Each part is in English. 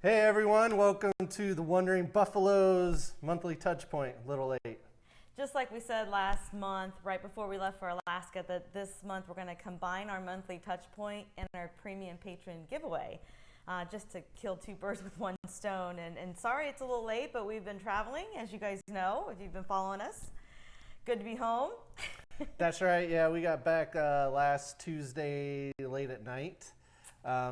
Hey everyone, welcome to the Wandering Buffaloes monthly touch point. A little late. Just like we said last month, right before we left for Alaska, that this month we're going to combine our monthly touch point and our Premium Patron giveaway, just to kill two birds with one stone. And sorry it's a little late, but we've been traveling, as you guys know, if you've been following us. Good to be home. That's right. Yeah, we got back last Tuesday late at night.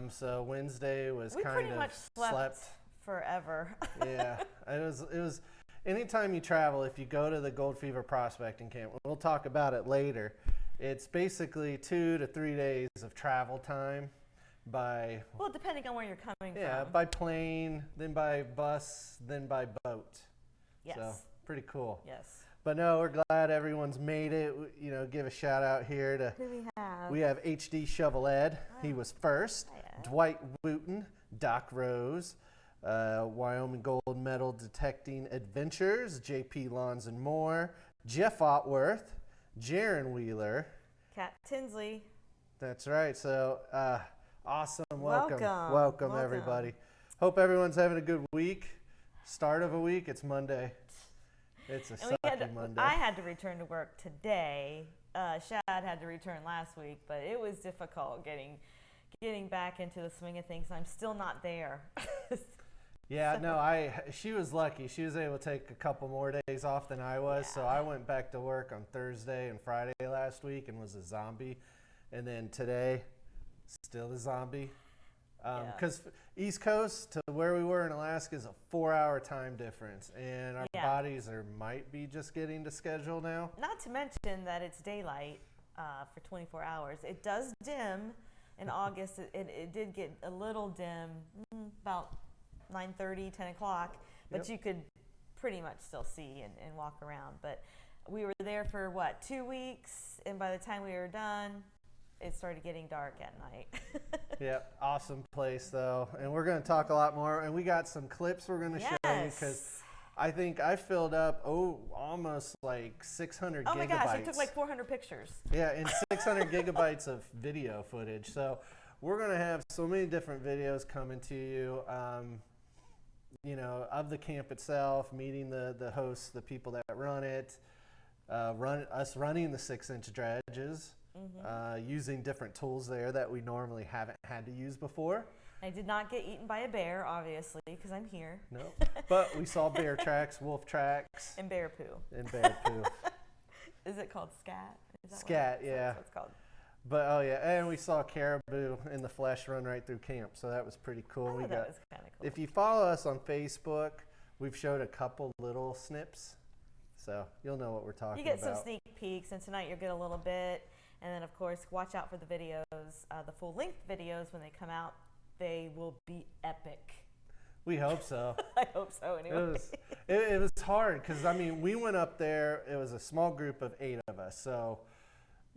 So Wednesday was We kind pretty of much slept forever. Yeah, it was. Anytime you travel, if you go to the Gold Fever prospecting camp, we'll talk about it later. It's basically 2 to 3 days of travel time by. Well, depending on where you're coming from. Yeah, by plane, then by bus, then by boat. Yes. So pretty cool. Yes. But no, we're glad everyone's made it. You know, give a shout out here to. Who we have? We have HD Shovel Ed. He was first. Hiya. Dwight Wooten, Doc Rose, Wyoming Gold Medal Detecting Adventures, JP Lawns and More, Jeff Otworth, Jaron Wheeler. Kat Tinsley. That's right. So awesome. Welcome Welcome. everybody. Hope everyone's having a good week. Start of a week. It's Monday. It's a sucky Monday. I had to return to work today. Shad had to return last week, but it was difficult getting back into the swing of things. I'm still not there. Yeah, no, she was lucky. She was able to take a couple more days off than I was. Yeah. So I went back to work on Thursday and Friday last week and was a zombie. And then today, still a zombie. Because East Coast to where we were in Alaska is a 4-hour time difference. And our bodies might be just getting to schedule now. Not to mention that it's daylight for 24 hours. It does dim in August. It did get a little dim about 9:30, 10 o'clock. But you could pretty much still see and walk around. But we were there for, 2 weeks? And by the time we were done, it started getting dark at night. Yeah, awesome place though. And we're going to talk a lot more. And we got some clips we're going to show you because I think I filled up, almost like 600 gigabytes. Oh my gosh, I took like 400 pictures. Yeah, and 600 gigabytes of video footage. So we're going to have so many different videos coming to you, of the camp itself, meeting the hosts, the people that run it, us running the 6-inch dredges. Using different tools there that we normally haven't had to use before. I did not get eaten by a bear, obviously, because I'm here. No, but we saw bear tracks, wolf tracks. And bear poo. Is it called scat? Scat, yeah. That's what it's called. But and we saw caribou in the flesh run right through camp, so that was pretty cool. That was kind of cool. If you follow us on Facebook, we've showed a couple little snips, so you'll know what we're talking about. You get some sneak peeks, and tonight you'll get a little bit. And then, of course, watch out for the videos, the full-length videos when they come out. They will be epic. We hope so. I hope so, anyway. It was hard because, we went up there. It was a small group of 8 of us. So,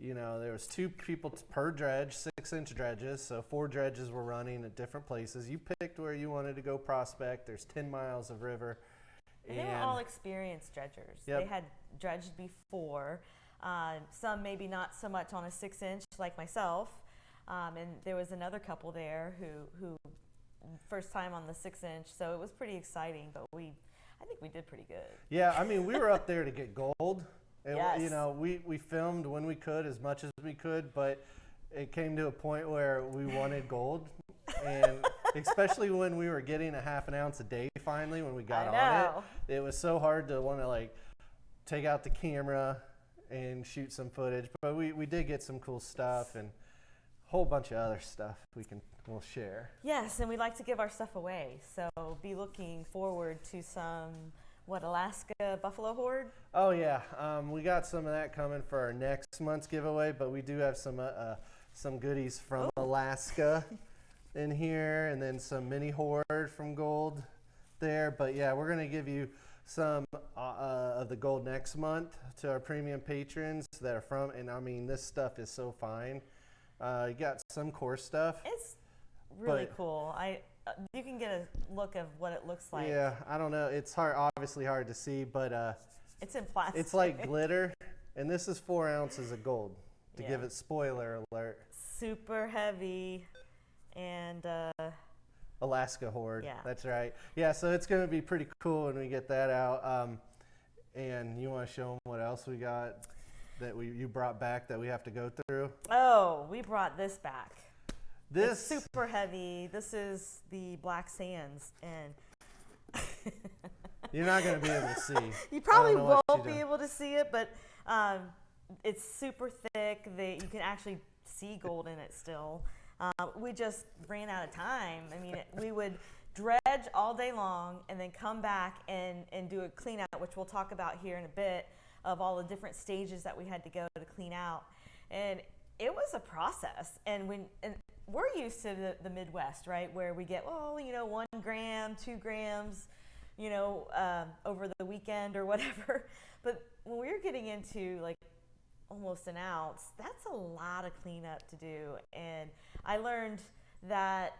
there was 2 people per dredge, 6-inch dredges. So 4 dredges were running at different places. You picked where you wanted to go prospect. There's 10 miles of river. And they were all experienced dredgers. Yep. They had dredged before. Some maybe not so much on a 6-inch like myself, and there was another couple there who first time on the 6-inch, so it was pretty exciting. But I think we did pretty good. Yeah, we were up there to get gold. And, yes. We filmed when we could, as much as we could, but it came to a point where we wanted gold, and especially when we were getting a half an ounce a day. Finally, when we got on it was so hard to want to take out the camera and shoot some footage, but we did get some cool stuff and a whole bunch of other stuff we'll share. Yes, and we like to give our stuff away, so be looking forward to some Alaska buffalo horde. Oh yeah, we got some of that coming for our next month's giveaway, but we do have some goodies from Alaska in here, and then some mini horde from gold there. But yeah, we're gonna give you some of the gold next month to our premium patrons that are from, and this stuff is so fine. You got some core stuff. It's really cool. You can get a look of what it looks like. Yeah, I don't know. It's obviously hard to see, but it's in plastic. It's like glitter, and this is 4 ounces of gold. To give it spoiler alert. Super heavy, and Alaska horde. Yeah. That's right. Yeah, so it's going to be pretty cool when we get that out. And you want to show them what else we got that you brought back that we have to go through? Oh, we brought this back. This It's super heavy. This is the Black Sands, and you're not going to be able to see. you probably I don't know what won't you be do. able to see it, but it's super thick. You can actually see gold in it still. We just ran out of time. I mean, we would dredge all day long and then come back and do a clean out, which we'll talk about here in a bit, of all the different stages that we had to go to clean out. And it was a process. And we're used to the Midwest, right, where we get, 1 gram, 2 grams, over the weekend or whatever. But when we were getting into like almost an ounce, that's a lot of cleanup to do. And I learned that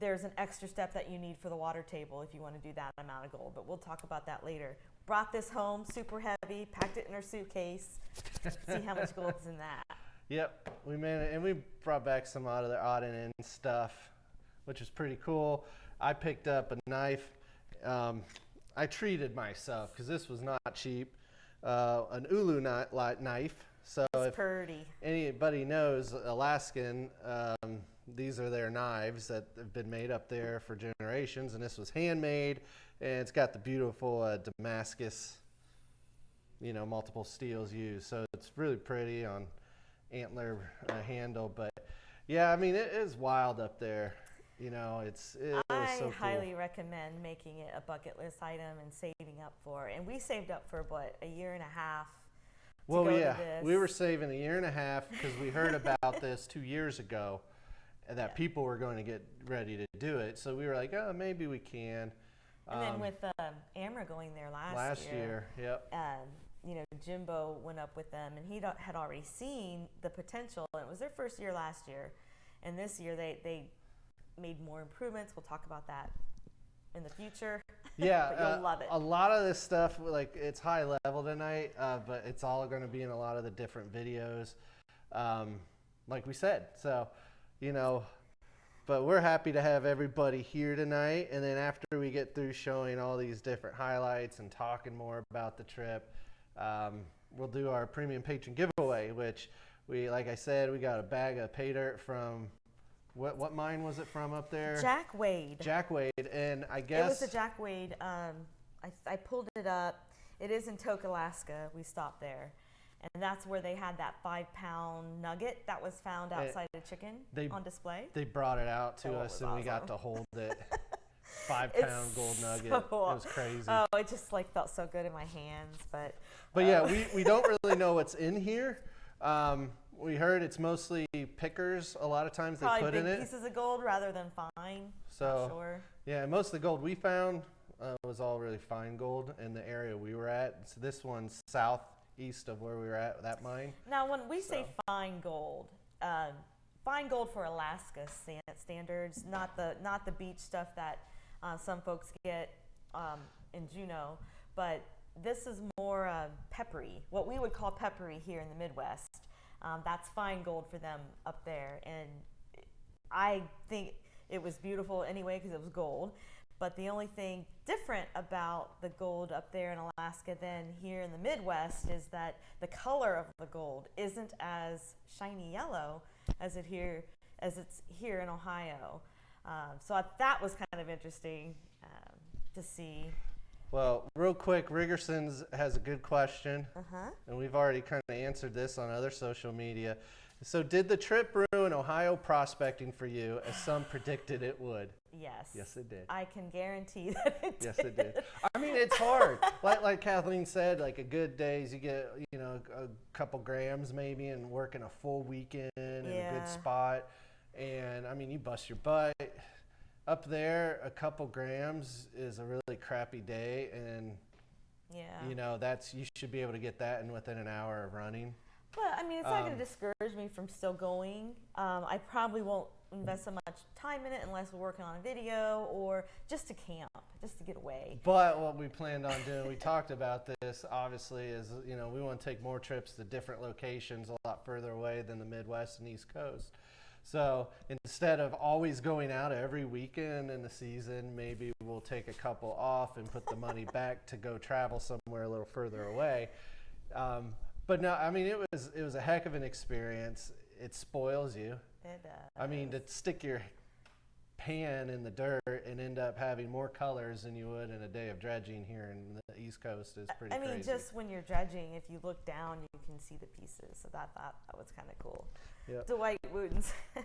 there's an extra step that you need for the water table if you want to do that amount of gold, but we'll talk about that later. Brought this home, super heavy, packed it in our suitcase. See how much gold is in that. Yep, we made it, and we brought back some out of the odd and end stuff, which was pretty cool. I picked up a knife. I treated myself because this was not cheap. An ulu knife. So if Purdy. anybody knows Alaskan, these are their knives that have been made up there for generations, and this was handmade, and it's got the beautiful Damascus, multiple steels used. So it's really pretty on antler handle, but yeah, I mean, it is wild up there. It was I so cool. highly recommend making it a bucket list item and saving up for it. And we saved up for a year and a half. Well, to go yeah, to this. we were saving a year and a half because we heard about this 2 years ago, and that people were going to get ready to do it. So we were like, oh, maybe we can. And then with Amra going there last year, yep. Jimbo went up with them, and he had already seen the potential. And it was their first year last year, and this year they made more improvements. We'll talk about that in the future. Yeah, but you'll love it. A lot of this stuff, like, it's high level tonight, but it's all going to be in a lot of the different videos, like we said. So, but we're happy to have everybody here tonight. And then after we get through showing all these different highlights and talking more about the trip, we'll do our Premium Patron giveaway, which like I said, we got a bag of pay dirt from. What mine was it from up there? Jack Wade. Jack Wade, and I guess it was a Jack Wade. I pulled it up. It is in Tok, Alaska. We stopped there, and that's where they had that 5-pound nugget that was found outside of chicken on display. They brought it out to us, and awesome. we got to hold it. 5-pound gold nugget. It was crazy. Oh, it just felt so good in my hands, but yeah, we don't really know what's in here. We heard it's mostly pickers. A lot of times they probably put in big it. pieces of gold rather than fine. So not sure. Yeah, most of the gold we found was all really fine gold in the area we were at. So this one's southeast of where we were at, that mine. Now, when we say fine gold for Alaska standards, not the beach stuff that some folks get in Juneau, but this is more peppery, what we would call peppery here in the Midwest. That's fine gold for them up there, and I think it was beautiful anyway because it was gold. But the only thing different about the gold up there in Alaska than here in the Midwest is that the color of the gold isn't as shiny yellow as it's here in Ohio. So that was kind of interesting to see. Well, real quick, Riggerson's has a good question, and we've already kind of answered this on other social media. So did the trip ruin Ohio prospecting for you, as some predicted it would? Yes. Yes, it did. I can guarantee that it did. Yes, it did. I mean, it's hard. like Kathleen said, like a good days, you get, a couple grams maybe and working a full weekend in a good spot. And, I mean, you bust your butt. Up there, a couple grams is a really crappy day, and you should be able to get that in within an hour of running. But I mean, it's not going to discourage me from still going. I probably won't invest so much time in it unless we're working on a video or just to camp, just to get away. But what we planned on doing, we talked about this, obviously, is we want to take more trips to different locations a lot further away than the Midwest and East Coast. So instead of always going out every weekend in the season, maybe we'll take a couple off and put the money back to go travel somewhere a little further away. But no, I mean, it was a heck of an experience. It spoils you. It does. I mean, to stick your pan in the dirt and end up having more colors than you would in a day of dredging here in the East Coast is pretty crazy. I mean, just when you're dredging, if you look down, you can see the pieces. So that was kind of cool. Yep. Dwight Wooten said,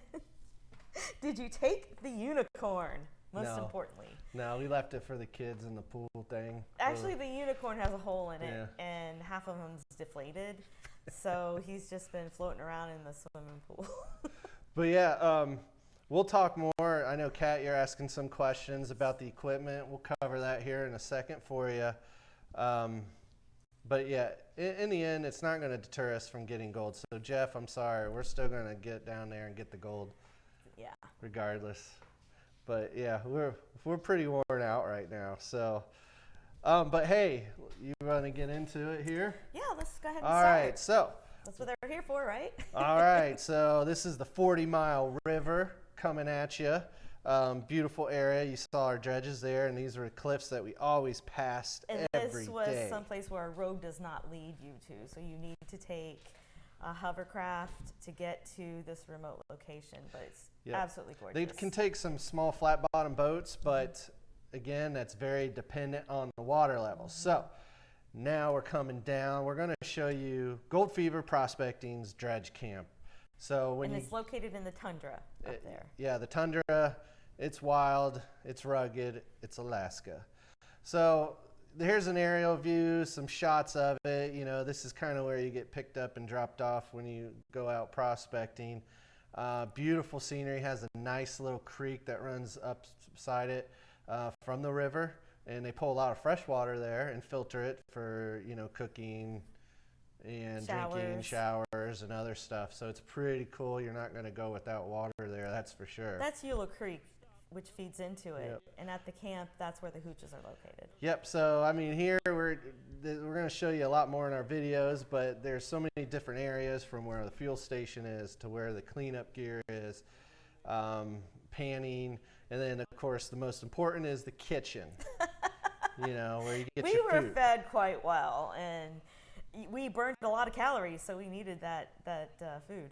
did you take the unicorn? Most importantly. No, we left it for the kids in the pool thing. Actually, the unicorn has a hole in it, and half of him's deflated. So he's just been floating around in the swimming pool. But yeah, we'll talk more. I know, Kat, you're asking some questions about the equipment. We'll cover that here in a second for you. But yeah, in the end, it's not going to deter us from getting gold. So Jeff, I'm sorry, we're still going to get down there and get the gold. Yeah. Regardless. But yeah, we're pretty worn out right now. So, but hey, you want to get into it here? Yeah, let's go ahead and All start. right, so. That's what they're here for, right? All right, so this is the 40-mile river coming at you. Beautiful area. You saw our dredges there, and these were cliffs that we always passed every day. And this was someplace where a road does not lead you to, so you need to take a hovercraft to get to this remote location, but it's absolutely gorgeous. They can take some small flat-bottom boats, but again, that's very dependent on the water level. So now we're coming down. We're going to show you Gold Fever Prospecting's dredge camp. So it's located in the tundra up there. Yeah, the tundra. It's wild. It's rugged. It's Alaska. So here's an aerial view, some shots of it. You know, this is kind of where you get picked up and dropped off when you go out prospecting. Beautiful scenery. Has a nice little creek that runs up beside it from the river. And they pull a lot of fresh water there and filter it for, you know, cooking and drinking, showers, and other stuff. So it's pretty cool. You're not going to go without water there, that's for sure. That's Eula Creek, which feeds into it. Yep. And at the camp, that's where the hooches are located. Yep. So, I mean, here we're going to show you a lot more in our videos, but there's so many different areas from where the fuel station is to where the cleanup gear is, panning, and then, of course, the most important is the kitchen. You know, where you get your food. We were fed quite well, and we burned a lot of calories, so we needed that food.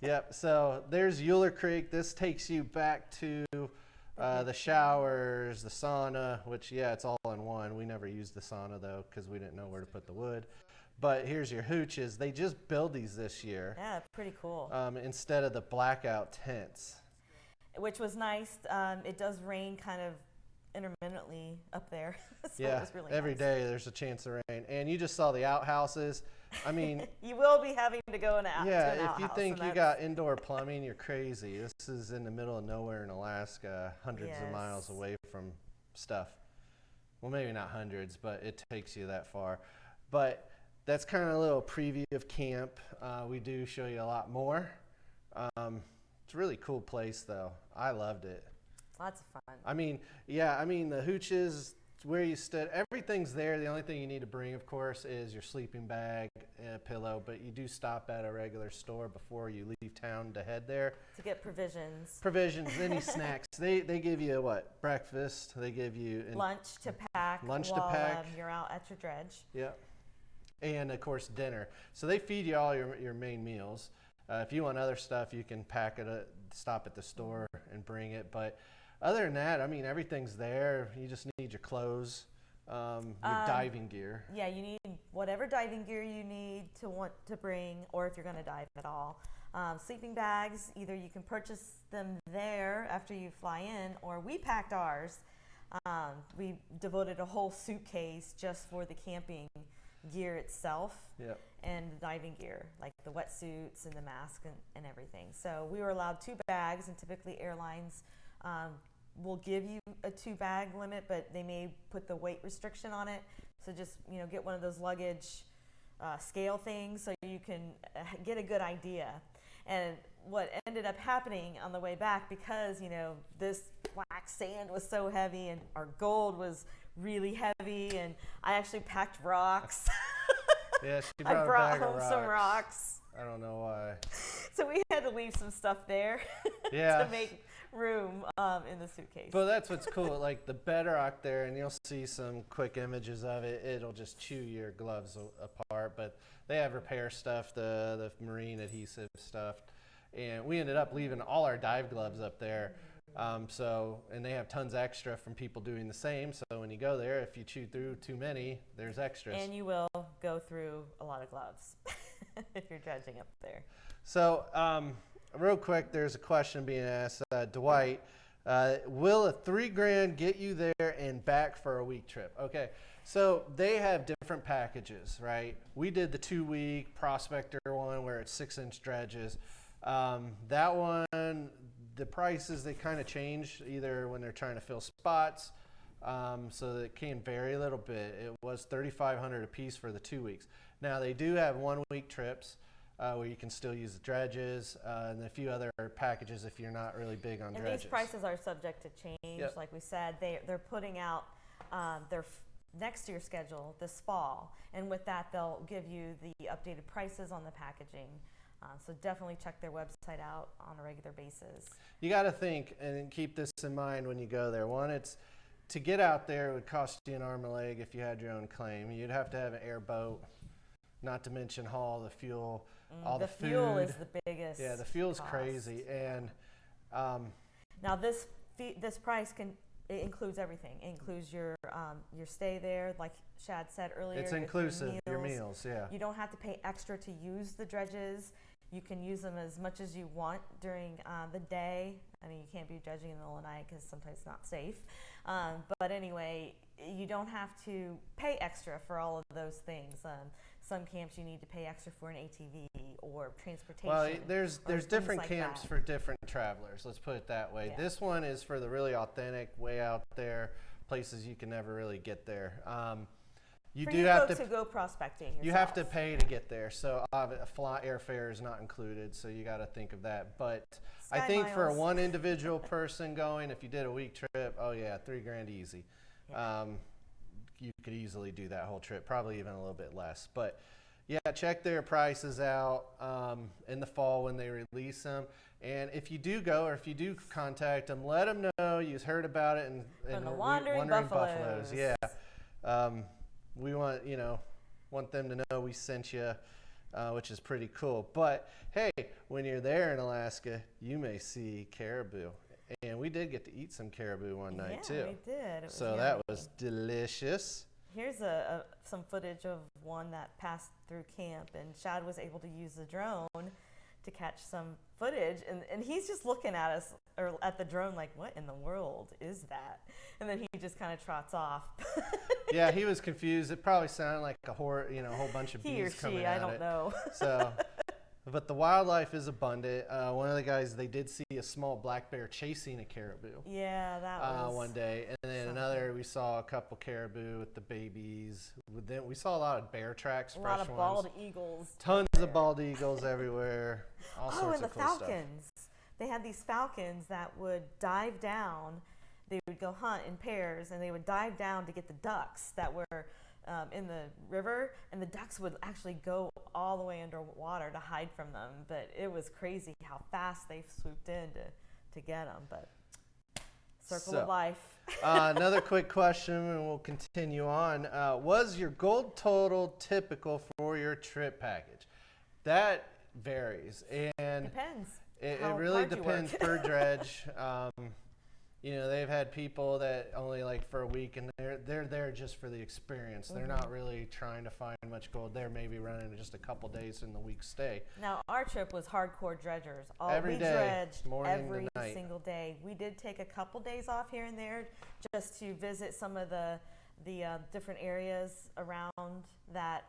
Yep. So there's Eula Creek. This takes you back to the showers, the sauna, which, it's all in one. We never used the sauna, though, because we didn't know where to put the wood. But here's your hooches. They just build these this year. Yeah, pretty cool. Instead of the blackout tents. Which was nice. It does rain kind of intermittently up there. So yeah, it was really every nice. day there's a chance of rain. And you just saw the outhouses. I mean, you will be having to go in an yeah, outhouse. if you think you got indoor plumbing, you're crazy. This is in the middle of nowhere in Alaska, hundreds of miles away from stuff. Well, maybe not hundreds, but it takes you that far. But that's kind of a little preview of camp. We do show you a lot more. It's a really cool place, though. I loved it. Lots of fun. I mean, the hooches, where you stood, everything's there. The only thing you need to bring, of course, is your sleeping bag and a pillow, but you do stop at a regular store before you leave town to head there. To get provisions. Any snacks. They give you, what, breakfast? They give you... lunch to pack while you're out at your dredge. Yeah. And, of course, dinner. So they feed you all your main meals. If you want other stuff, you can pack it, stop at the store and bring it, but... Other than that, I mean, everything's there. You just need your clothes, your diving gear. Yeah, you need whatever diving gear you need to want to bring, or if you're going to dive at all. Sleeping bags, either you can purchase them there after you fly in, or we packed ours. We devoted a whole suitcase just for the camping gear itself. Yep. And the diving gear, like the wetsuits and the mask and everything. So we were allowed 2 bags, and typically airlines will give you a 2-bag limit, but they may put the weight restriction on it. So just, get one of those luggage scale things so you can get a good idea. And what ended up happening on the way back, because, this black sand was so heavy and our gold was really heavy, and I actually packed rocks. Yeah, she I brought a bag home of some rocks. I don't know why. So we had to leave some stuff there Yeah. to make room in the suitcase. But that's what's cool. Like the bedrock there, and you'll see some quick images of it. It'll just chew your gloves apart. But they have repair stuff, the marine adhesive stuff, and we ended up leaving all our dive gloves up there. And they have tons extra from people doing the same. So when you go there, if you chew through too many, there's extras. And you will go through a lot of gloves if you're dredging up there. So real quick, there's a question being asked. Dwight, will a $3,000 get you there and back for a week trip? Okay, so they have different packages, right? We did the 2-week prospector one where it's 6-inch dredges. That one, the prices, they kind of change either when they're trying to fill spots. So it can vary a little bit. It was $3,500 a piece for the 2 weeks. Now they do have 1-week trips where you can still use the dredges and a few other packages if you're not really big on dredges. These prices are subject to change. Yep. Like we said, they're putting out their next year's schedule this fall, and with that they'll give you the updated prices on the packaging. So definitely check their website out on a regular basis. You got to think and keep this in mind when you go there. One, it's to get out there, it would cost you an arm and a leg if you had your own claim. You'd have to have an airboat, not to mention haul the fuel, all the food. The fuel is the biggest. Yeah, the fuel's cost. crazy. And now this price it includes everything. It includes your stay there, like Shad said earlier. it's inclusive, your meals, yeah. You don't have to pay extra to use the dredges. You can use them as much as you want during the day. I mean, you can't be dredging in the middle of the night because sometimes it's not safe. But anyway, you don't have to pay extra for all of those things. Some camps you need to pay extra for an ATV or transportation. Well, there's different like camps that. for different travelers. Let's put it that way. Yeah. This one is for the really authentic, way out there, places you can never really get there. You for do you have folks to who go prospecting. You have to yourself. pay to get there, so airfare is not included, so you got to think of that. But I Sky think for miles. one individual person going, if you did a week trip, oh yeah, $3,000 easy. Yeah. You could easily do that whole trip, probably even a little bit less. But yeah, check their prices out in the fall when they release them. And if you do go, or if you do contact them, let them know you heard about it and From the Wandering Buffaloes. Yeah. We want them to know we sent you, which is pretty cool. But hey, when you're there in Alaska, you may see caribou, and we did get to eat some caribou one night too. Yeah, we did. It was So yummy. that was delicious. Here's some footage of one that passed through camp, and Shad was able to use the drone to catch some footage, and he's just looking at us, or at the drone, like, what in the world is that? And then he just kind of trots off. Yeah, he was confused. It probably sounded like a whole bunch of He or bees coming she, at I don't it. know. So, but the wildlife is abundant. One of the guys, they did see a small black bear chasing a caribou. Yeah, that was One day, and then something. another, we saw a couple caribou with the babies. Then we saw a lot of bear tracks, a fresh lot of ones. bald eagles. Tons of bald eagles everywhere. All sorts and the of cool falcons. They had these falcons that would dive down. They would go hunt in pairs, and they would dive down to get the ducks that were in the river, and the ducks would actually go all the way underwater to hide from them. But it was crazy how fast they swooped in to get them. But circle of life. Another quick question, and we'll continue on. Was your gold total typical for your trip package? That varies, and Depends. it how really hard you depends work. per dredge. They've had people that only like for a week, and they're there just for the experience. They're not really trying to find much gold. They're maybe running just a couple days in the week stay. Now, our trip was hardcore dredgers. Every we day, dredged morning to every night. single day. We did take a couple days off here and there just to visit some of the different areas around that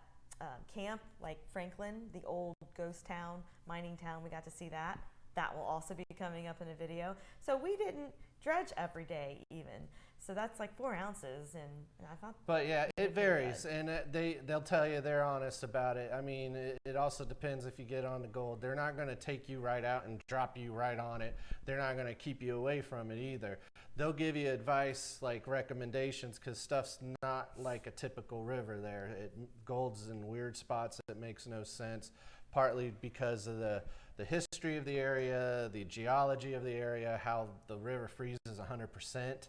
camp, like Franklin, the old ghost town, mining town. We got to see that. That will also be coming up in a video. So we didn't dredge every day even. So that's like 4 ounces, and I thought. But yeah, it pretty varies, good. and they'll tell you they're honest about it. I mean, it also depends if you get on the gold. They're not going to take you right out and drop you right on it. They're not going to keep you away from it either. They'll give you advice, like recommendations, because stuff's not like a typical river there. Gold's in weird spots that makes no sense. partly because of the history of the area, the geology of the area, how the river freezes 100%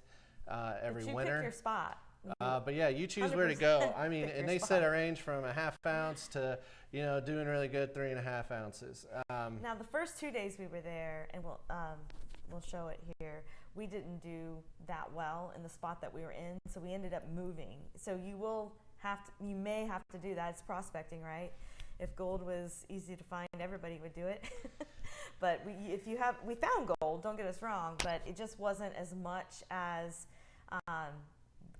every winter. Pick your spot. But yeah, you choose where to go. I mean, and they spot. set a range from a ½ ounce to, doing really good 3.5 ounces. Now the first 2 days we were there, and we'll show it here. We didn't do that well in the spot that we were in, so we ended up moving. So you may have to do that. It's prospecting, right? If gold was easy to find, everybody would do it. But we found gold. Don't get us wrong, but it just wasn't as much as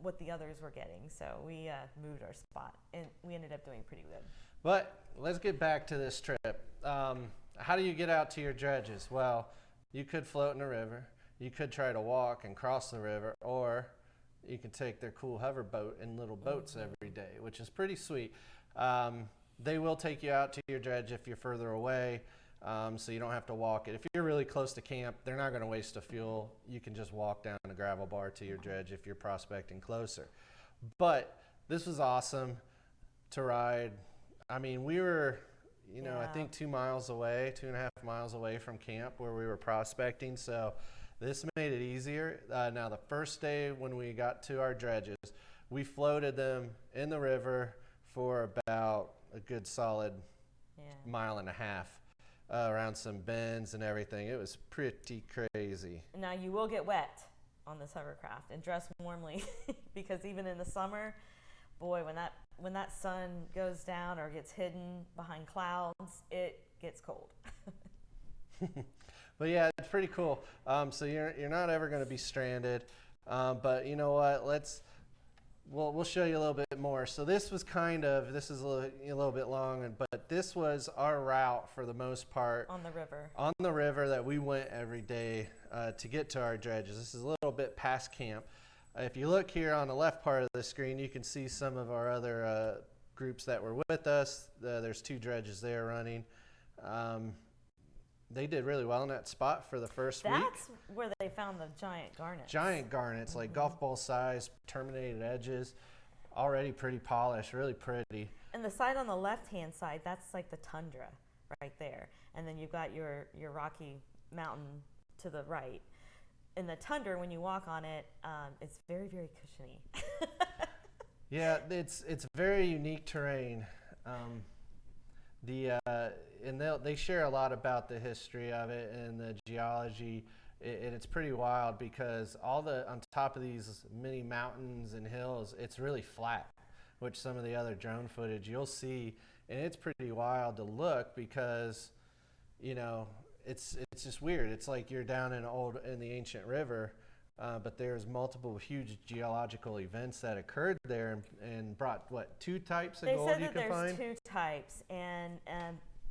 what the others were getting. So we moved our spot, and we ended up doing pretty good. But let's get back to this trip. How do you get out to your dredges? Well, you could float in a river. You could try to walk and cross the river, or you can take their cool hover boat in little boats every day, which is pretty sweet. They will take you out to your dredge if you're further away, so you don't have to walk it. If you're really close to camp, they're not going to waste the fuel. You can just walk down a gravel bar to your dredge if you're prospecting closer. But this was awesome to ride. I mean, we were, I think 2.5 miles away from camp where we were prospecting, so this made it easier. Now, the first day when we got to our dredges, we floated them in the river for about a good solid 1.5 miles around some bends and everything. It was pretty crazy. Now, you will get wet on this hovercraft, and dress warmly because even in the summer, boy, when that sun goes down or gets hidden behind clouds, it gets cold. But yeah, it's pretty cool. So you're not ever going to be stranded. But you know what? We'll show you a little bit more. So this is a little bit long, but this was our route for the most part on the river. On the river that we went every day to get to our dredges. This is a little bit past camp. If you look here on the left part of the screen, you can see some of our other groups that were with us. There's 2 dredges there running. They did really well in that spot for the first week. That's where they found the giant garnets. Giant garnets, like golf ball size, terminated edges, already pretty polished, really pretty. And the side on the left-hand side, that's like the tundra right there. And then you've got your rocky mountain to the right. In the tundra, when you walk on it, it's very, very cushiony. Yeah, it's very unique terrain. And they share a lot about the history of it and the geology, and it's pretty wild because on top of these many mountains and hills, it's really flat, which some of the other drone footage you'll see, and it's pretty wild to look because, it's just weird. It's like you're down in the ancient river, but there's multiple huge geological events that occurred there and brought 2 types of gold you can find? They said that there's 2 types, and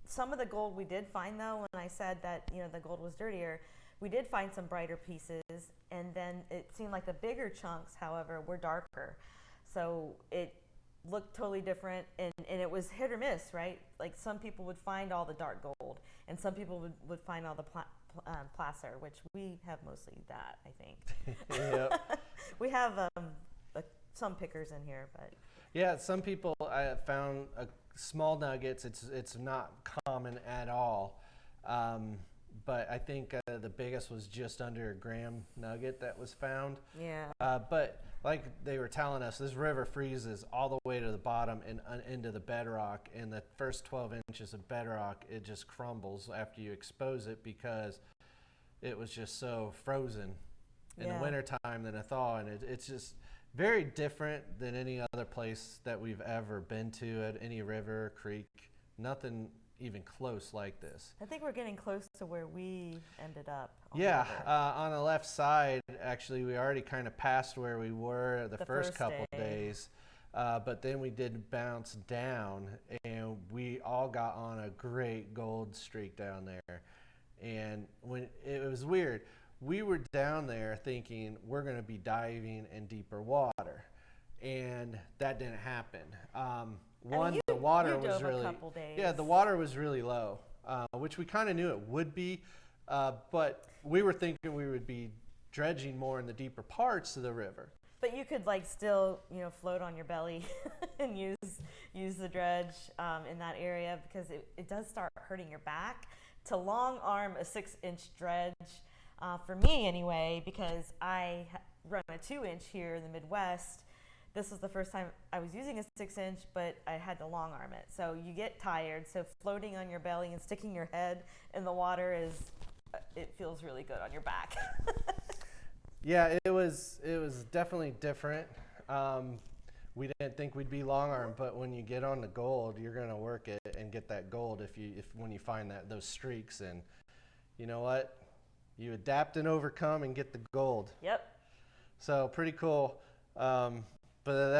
some of the gold we did find, though, when I said that the gold was dirtier, we did find some brighter pieces, and then it seemed like the bigger chunks, however, were darker. So it looked totally different, and it was hit or miss, right? Like some people would find all the dark gold, and some people would find all the placer, which we have mostly that, I think. Yep. We have some pickers in here, but yeah, some people found small nuggets. It's not common at all, but I think the biggest was just under a gram nugget that was found. Yeah. But like they were telling us, this river freezes all the way to the bottom and into the bedrock, and the first 12 inches of bedrock, it just crumbles after you expose it because it was just so frozen in the wintertime than a thaw, and it's just very different than any other place that we've ever been to at any river, creek, nothing even close like this. I think we're getting close to where we ended up. On the left side, actually, we already kind of passed where we were the first couple days, but then we did bounce down, and we all got on a great gold streak down there. And when it was weird, we were down there thinking we're going to be diving in deeper water, and that didn't happen. The water was really, the water was really low, which we kind of knew it would be, but we were thinking we would be dredging more in the deeper parts of the river. But you could still, float on your belly and use use the dredge in that area because it does start hurting your back. To long arm a 6-inch dredge, for me anyway, because I run a 2-inch here in the Midwest, this was the first time I was using a 6-inch, but I had to long arm it. So you get tired. So floating on your belly and sticking your head in the water it feels really good on your back. Yeah, it was definitely different. We didn't think we'd be long arm, but when you get on the gold, you're gonna work it and get that gold when you find those streaks. And you know what? You adapt and overcome and get the gold. Yep. So pretty cool. But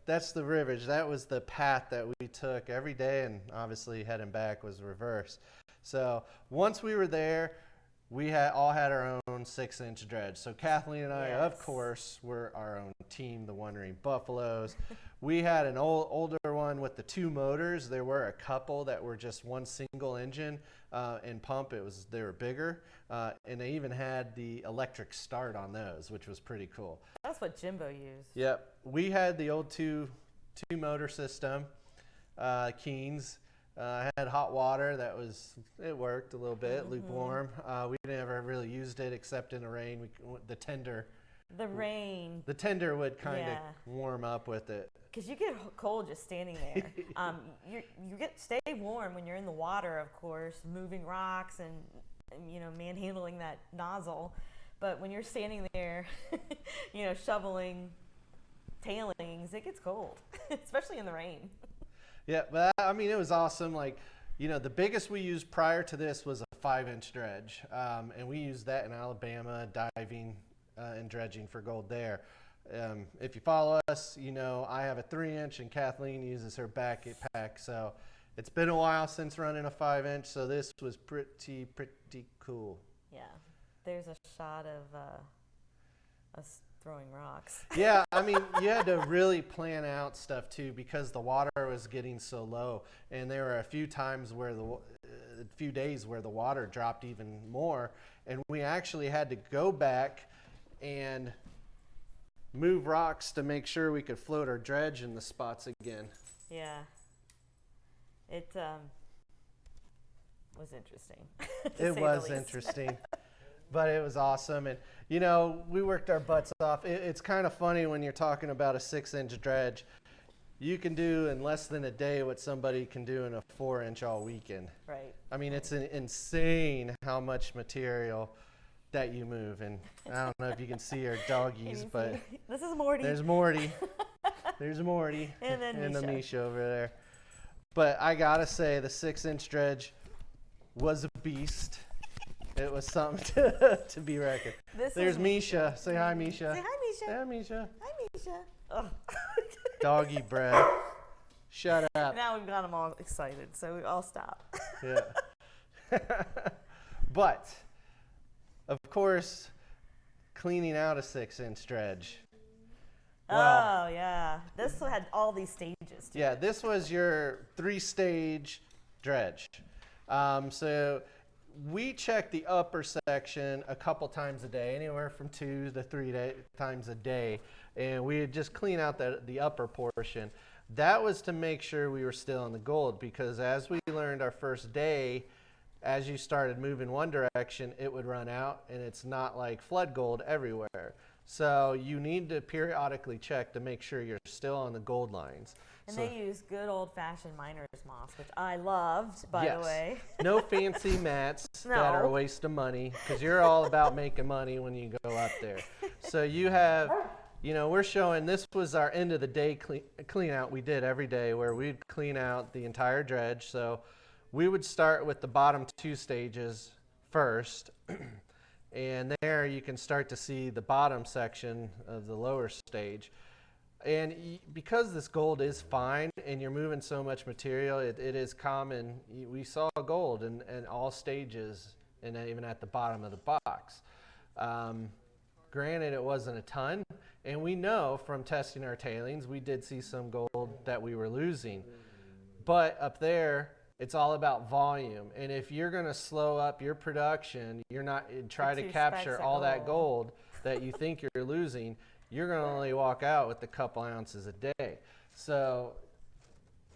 that's the Rivage. That was the path that we took every day, and obviously heading back was reverse. So once we were there, we all had our own 6-inch dredge. So Kathleen and I, of course, were our own team, the Wondering Buffaloes. We had an older one with the 2 motors. There were a couple that were just one single engine and pump. They were bigger, and they even had the electric start on those, which was pretty cool. That's what Jimbo used. Yep, we had the old two motor system, Keens. I had hot water. It worked a little bit, lukewarm. We never really used it except in the rain. The tender would kind of warm up with it. Because you get cold just standing there. Stay warm when you're in the water, of course, moving rocks and manhandling that nozzle. But when you're standing there, shoveling tailings, it gets cold, especially in the rain. Yeah, but I mean, it was awesome. Like, the biggest we used prior to this was a 5-inch dredge. And we used that in Alabama, diving and dredging for gold there. If you follow us, I have a 3-inch and Kathleen uses her backpack. So it's been a while since running a 5-inch. So this was pretty cool. Yeah. There's a shot of us throwing rocks. Yeah, I mean, you had to really plan out stuff too because the water was getting so low, and there were a few days where the water dropped even more, and we actually had to go back and move rocks to make sure we could float our dredge in the spots again. Yeah, it was interesting. It was interesting. But it was awesome, and we worked our butts off. It's kind of funny when you're talking about a 6-inch dredge. You can do in less than a day what somebody can do in a 4-inch all weekend. Right. I mean, it's insane how much material that you move, and I don't know if you can see our doggies, but this is Morty. There's Morty. There's Morty, and then the Misha over there. But I gotta say, the 6-inch dredge was a beast. It was something to be reckoned. There's Misha. Say hi, Misha. Say hi, Misha. Say hi, Misha. Hi, Misha. Oh. Doggy breath. Shut up. Now we've got them all excited, so we all stop. Yeah. But, of course, cleaning out a 6-inch dredge. Well, yeah. This had all these stages. Yeah, this was your 3-stage dredge. So we check the upper section a couple times a day, anywhere from 2 to 3 times a day, and we would just clean out the upper portion. That was to make sure we were still in the gold, because as we learned our first day, as you started moving one direction, it would run out, and it's not like flood gold everywhere. So you need to periodically check to make sure you're still on the gold lines. And they use good old-fashioned miner's moss, which I loved, by the way. No fancy mats that are a waste of money, because you're all about making money when you go up there. So you have, we're showing this was our end of the day clean out we did every day, where we'd clean out the entire dredge. So we would start with the bottom 2 stages first. And there you can start to see the bottom section of the lower stage. And because this gold is fine and you're moving so much material, it is common. We saw gold in all stages and even at the bottom of the box. Granted, it wasn't a ton. And we know from testing our tailings, we did see some gold that we were losing. But up there, it's all about volume. And if you're going to slow up your production, you're not try to capture all that gold that you think you're losing, you're going to only walk out with a couple ounces a day. So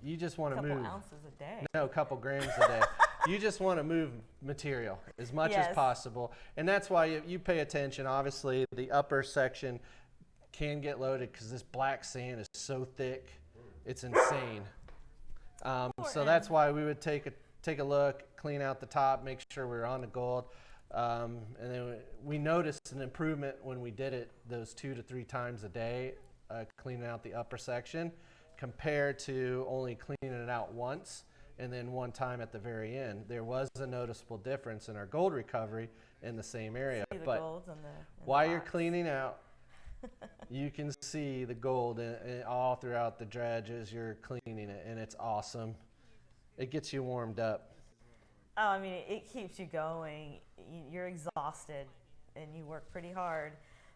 you just want to couple move. ounces a day. No, a couple grams a day. You just want to move material as much as possible. And that's why you pay attention. Obviously, the upper section can get loaded because this black sand is so thick. It's insane. So that's why we would take a look, clean out the top, make sure we're on the gold. And then we noticed an improvement when we did it those 2 to 3 times a day, cleaning out the upper section, compared to only cleaning it out once and then one time at the very end. There was a noticeable difference in our gold recovery in the same area. But while you're cleaning out, you can see the gold all throughout the dredge as you're cleaning it, and it's awesome. It gets you warmed up. Oh, I mean, it keeps you going. You're exhausted and you work pretty hard,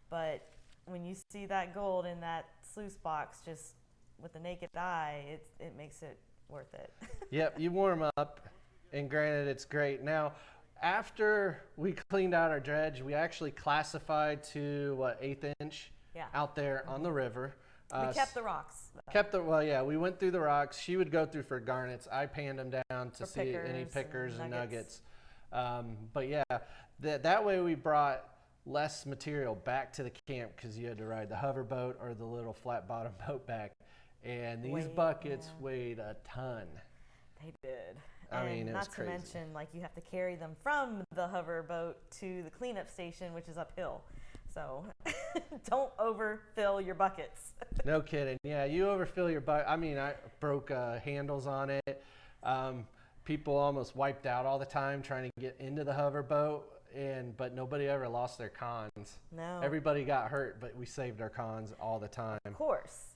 but when you see that gold in that sluice box just with the naked eye, it makes it worth it. Yep, you warm up, and granted, it's great. Now, after we cleaned out our dredge, we actually classified to 1/8 inch out there on the river. We kept the rocks. We went through the rocks. She would go through for garnets. I panned them down to see any pickers and nuggets. But yeah, that way we brought less material back to the camp because you had to ride the hover boat or the little flat bottom boat back. And these buckets weighed a ton. They did. I mean, it was not crazy. to mention, like, you have to carry them from the hover boat to the cleanup station, which is uphill. So don't overfill your buckets. No kidding. Yeah, you overfill your bucket. I mean, I broke handles on it. People almost wiped out all the time trying to get into the hover boat, but nobody ever lost their cons. No. Everybody got hurt, but we saved our cons all the time. Of course.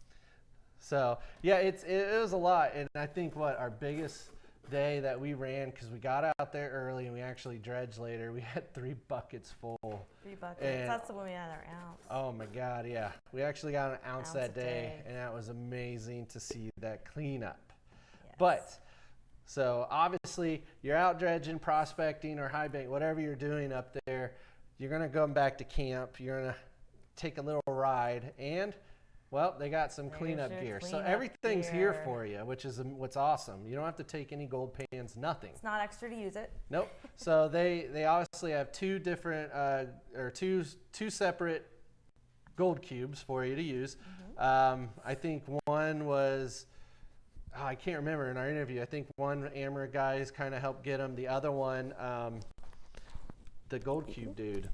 So yeah, it was a lot, and I think our biggest day that we ran, because we got out there early and we actually dredged later, we had 3 buckets full. 3 buckets. And that's when we had our ounce. Oh my God, yeah. We actually got an ounce that day, and that was amazing to see that cleanup. Yes. But, so obviously you're out dredging, prospecting, or high bank, whatever you're doing up there, you're gonna go back to camp, you're gonna take a little ride, and well, they got some cleanup gear. So everything's here for you, which is what's awesome. You don't have to take any gold pans, nothing. It's not extra to use it. Nope. So they obviously have 2 different or two separate gold cubes for you to use. Mm-hmm. I think one was, I can't remember in our interview. I think one Amber guys kind of helped get them. The other one, the gold cube dude.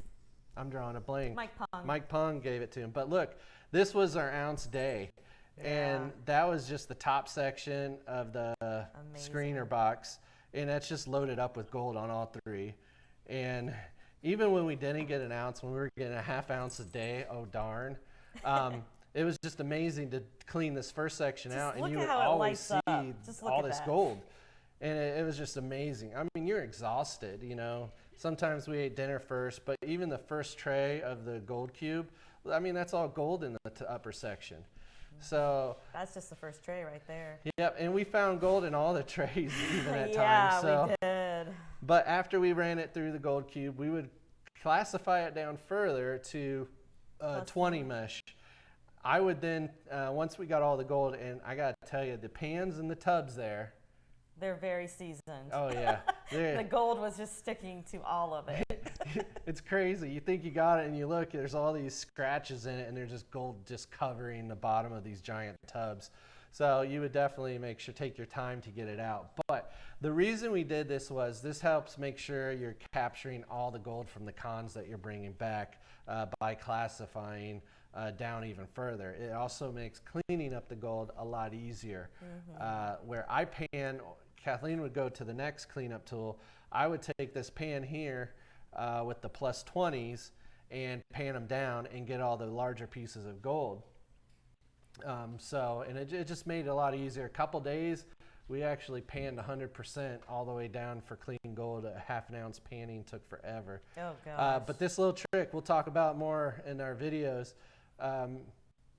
I'm drawing a blank. Mike Pung gave it to him. But look, this was our ounce day, and that was just the top section of the screener box, and that's just loaded up with gold on all 3. And even when we didn't get an ounce, when we were getting a half ounce a day, oh darn, it was just amazing to clean this first section out, and you would always see all this gold. And it was just amazing. I mean, you're exhausted, you know. Sometimes we ate dinner first, but even the first tray of the gold cube, I mean, that's all gold in the upper section. So that's just the first tray right there. Yep, and we found gold in all the trays even at times. Yeah, so. we did. But after we ran it through the gold cube, we would classify it down further to 20 mesh. I would then, once we got all the gold, and I got to tell you, the pans and the tubs there, they're very seasoned. Oh, yeah. The gold was just sticking to all of it. It's crazy. You think you got it, and you look, there's all these scratches in it, and there's just gold just covering the bottom of these giant tubs. So you would definitely take your time to get it out. But the reason we did this was this helps make sure you're capturing all the gold from the cons that you're bringing back by classifying down even further. It also makes cleaning up the gold a lot easier. Mm-hmm. Where I pan, Kathleen would go to the next cleanup tool. I would take this pan here with the plus 20s and pan them down and get all the larger pieces of gold. And it just made it a lot easier. A couple days, we actually panned 100% all the way down for clean gold. A half an ounce panning took forever. Oh, gosh. But this little trick we'll talk about more in our videos.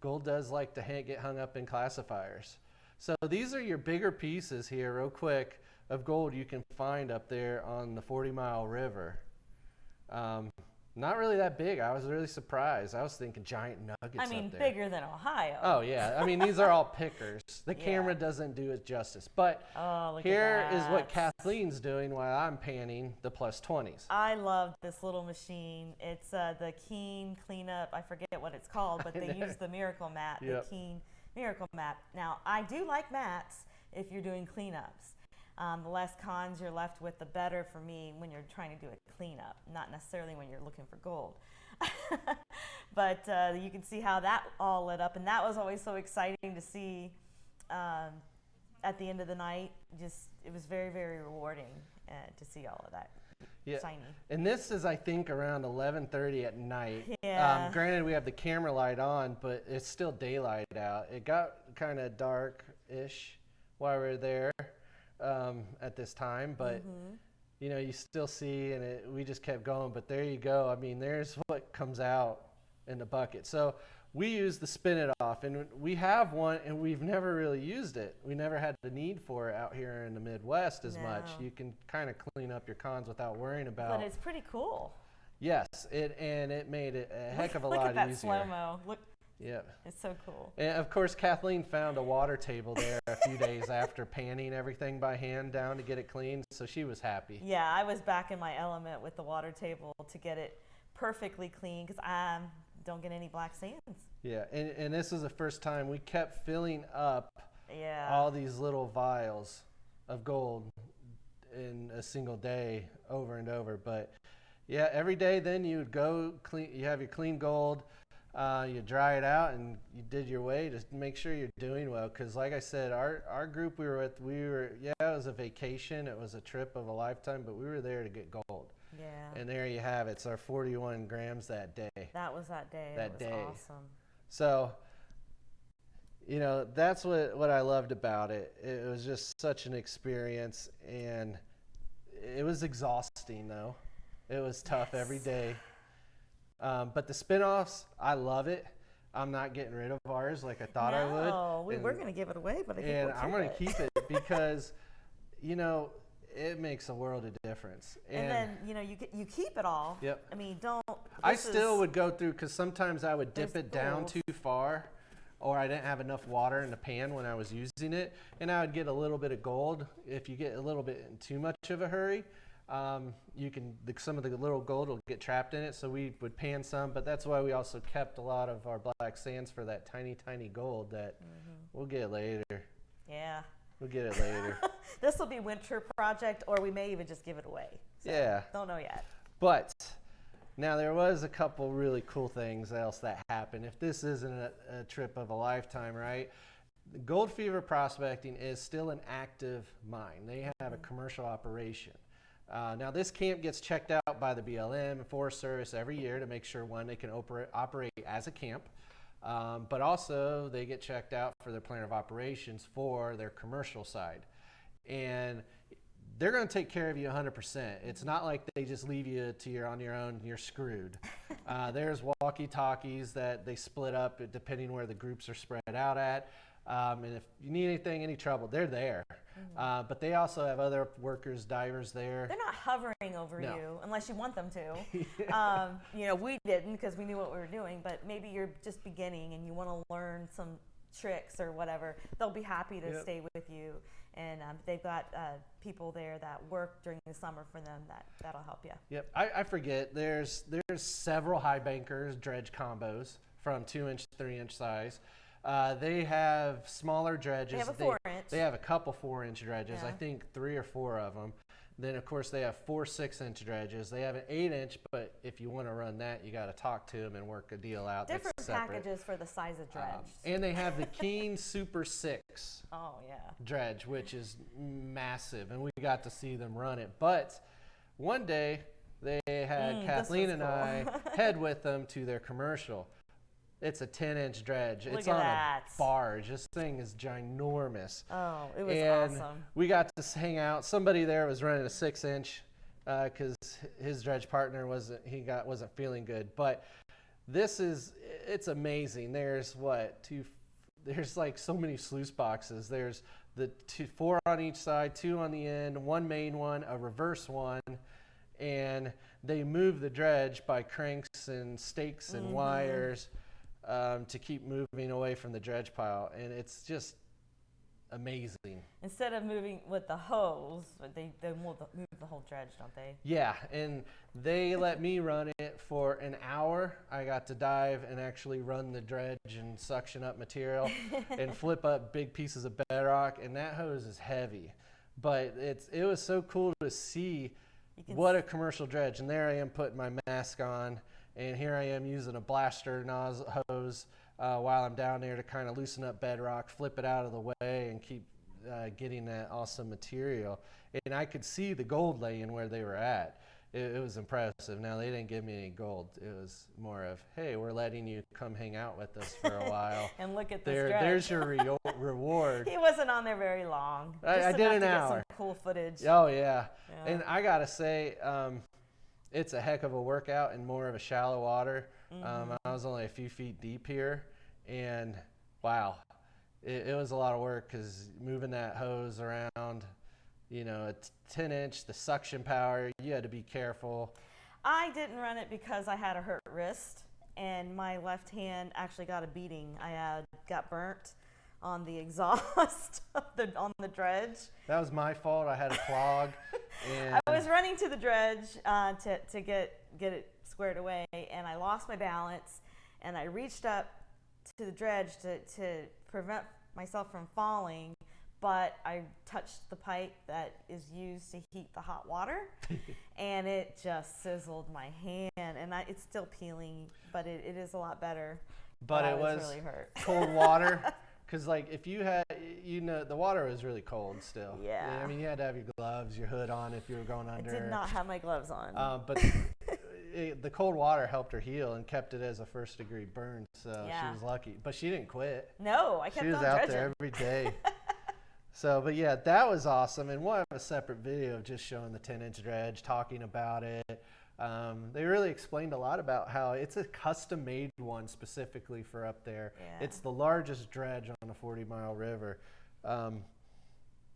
Gold does like to get hung up in classifiers. So these are your bigger pieces here, real quick, of gold you can find up there on the 40 Mile River. Not really that big. I was really surprised. I was thinking giant nuggets I mean, up there. bigger than Ohio. Oh, yeah. I mean, these are all pickers. The Yeah. camera doesn't do it justice. But Look here at is what that. Kathleen's doing while I'm panning the plus 20s. I love this little machine. It's the Keen cleanup. I forget what it's called, but they use the Miracle Mat, Yep. the Keen Miracle Mat. Now, I do like mats if you're doing cleanups. The less cons you're left with, the better for me when you're trying to do a cleanup, not necessarily when you're looking for gold. But you can see how that all lit up, and that was always so exciting to see at the end of the night. It was very, very rewarding to see all of that. Yeah. Shiny. And this is, I think, around 11:30 at night. Yeah. Granted, we have the camera light on, but it's still daylight out. It got kind of dark-ish while we were there at this time, but you know, you still see, and we just kept going. But there you go. I mean, there's what comes out in the bucket. So we use the spin it off, and we have one, and we've never really used it. We never had the need for it out here in the Midwest as much. You can kind of clean up your cons without worrying about. But it's pretty cool. Yes, it made it a heck of a lot Look at that easier. slow-mo. Look, Yeah. it's so cool. And of course, Kathleen found a water table there a few days after panning everything by hand down to get it clean, so she was happy. Yeah, I was back in my element with the water table to get it perfectly clean because I don't get any black sands. Yeah, and this is the first time we kept filling up Yeah. all these little vials of gold in a single day over and over. But yeah, every day then you would go clean, you have your clean gold, you dry it out, and you did your way to make sure you're doing well. Because like I said, our group we were with, it was a vacation, it was a trip of a lifetime, but we were there to get gold. Yeah. And there you have it. It's our 41 grams that day. That was that day. That was day. Awesome. So, you know, that's what I loved about it. It was just such an experience, and it was exhausting, though. It was tough every day. But the spin-offs, I love it. I'm not getting rid of ours like I thought I would. No, we were going to give it away, but I think I'm going to keep it because, you know, it makes a world of difference. And then, you know, you keep it all. Yep. I mean, don't. I still would go through, because sometimes I would dip There's it down gold. too far, or I didn't have enough water in the pan when I was using it, and I would get a little bit of gold. If you get a little bit in too much of a hurry, some of the little gold will get trapped in it, so we would pan some, but that's why we also kept a lot of our black sands for that tiny, tiny gold that we'll get later. Yeah. We'll get it later. This will be winter project, or we may even just give it away. So Yeah. Don't know yet. But now there was a couple really cool things else that happened. If this isn't a trip of a lifetime, right? Gold Fever Prospecting is still an active mine. They have a commercial operation. Now this camp gets checked out by the BLM and Forest Service every year to make sure, one, they can operate as a camp, but also they get checked out for their plan of operations for their commercial side. And they're going to take care of you 100%. It's not like they just leave you on your own and you're screwed. There's walkie-talkies that they split up depending where the groups are spread out at. And if you need anything, any trouble, they're there. But they also have other workers, divers there. They're not hovering over No. you unless you want them to. You know, we didn't because we knew what we were doing, but maybe you're just beginning and you want to learn some tricks or whatever. They'll be happy to Yep. stay with you. And they've got people there that work during the summer for them that'll help you. Yep, I forget. There's several high bankers, dredge combos from 2-inch, 3-inch size. They have smaller dredges. They have a 4-inch. They have a couple 4-inch dredges. Yeah. I think 3 or 4 of them. Then of course they have 4 6-inch dredges. They have an 8-inch, but if you want to run that, you got to talk to them and work a deal out. Different That's separate. packages for the size of dredge. And they have the Keen Super 6 Oh, yeah. dredge, which is massive, and we got to see them run it. But one day they had Kathleen was and I head with them to their commercial. It's a 10-inch dredge. Look It's at on that. a barge. This thing is ginormous. Oh, it was And awesome. we got to hang out. Somebody there was running a 6-inch because his dredge partner wasn't feeling good. But it's amazing. There's there's like so many sluice boxes. There's the 4 on each side, 2 on the end, 1 main one, a reverse one, and they move the dredge by cranks and stakes and wires to keep moving away from the dredge pile, and it's just amazing. Instead of moving with the hose, they move the whole dredge, don't they? Yeah, and they let me run it for an hour. I got to dive and actually run the dredge and suction up material and flip up big pieces of bedrock, and that hose is heavy. But it was so cool to see what a commercial dredge. And there I am putting my mask on, and here I am using a blaster hose while I'm down there to kind of loosen up bedrock, flip it out of the way, and keep getting that awesome material. And I could see the gold laying where they were at. It was impressive. Now, they didn't give me any gold. It was more of, hey, we're letting you come hang out with us for a while. And look at this dredge. There's your reward. He wasn't on there very long. I did an hour. Get some cool footage. Oh, yeah. And I got to say, it's a heck of a workout in more of a shallow water. I was only a few feet deep here, and wow, it was a lot of work because moving that hose around, you know, a 10-inch, the suction power, you had to be careful. I didn't run it because I had a hurt wrist, and my left hand actually got a beating. I got burnt on the exhaust on the dredge. That was my fault. I had a clog. And I was running to the dredge to get it squared away, and I lost my balance, and I reached up to the dredge to prevent myself from falling, but I touched the pipe that is used to heat the hot water, and it just sizzled my hand, and it's still peeling, but it is a lot better. But it was really hurt. Cold water. Because, like, if you had, the water was really cold still. Yeah. I mean, you had to have your gloves, your hood on if you were going under. I did not have my gloves on. But the cold water helped her heal and kept it as a first-degree burn, so she was lucky. But she didn't quit. No, I kept on dredging. She was out there every day. So, but yeah, that was awesome. And we'll have a separate video of just showing the 10-inch dredge, talking about it. They really explained a lot about how it's a custom-made one specifically for up there. Yeah. It's the largest dredge on a 40-mile river.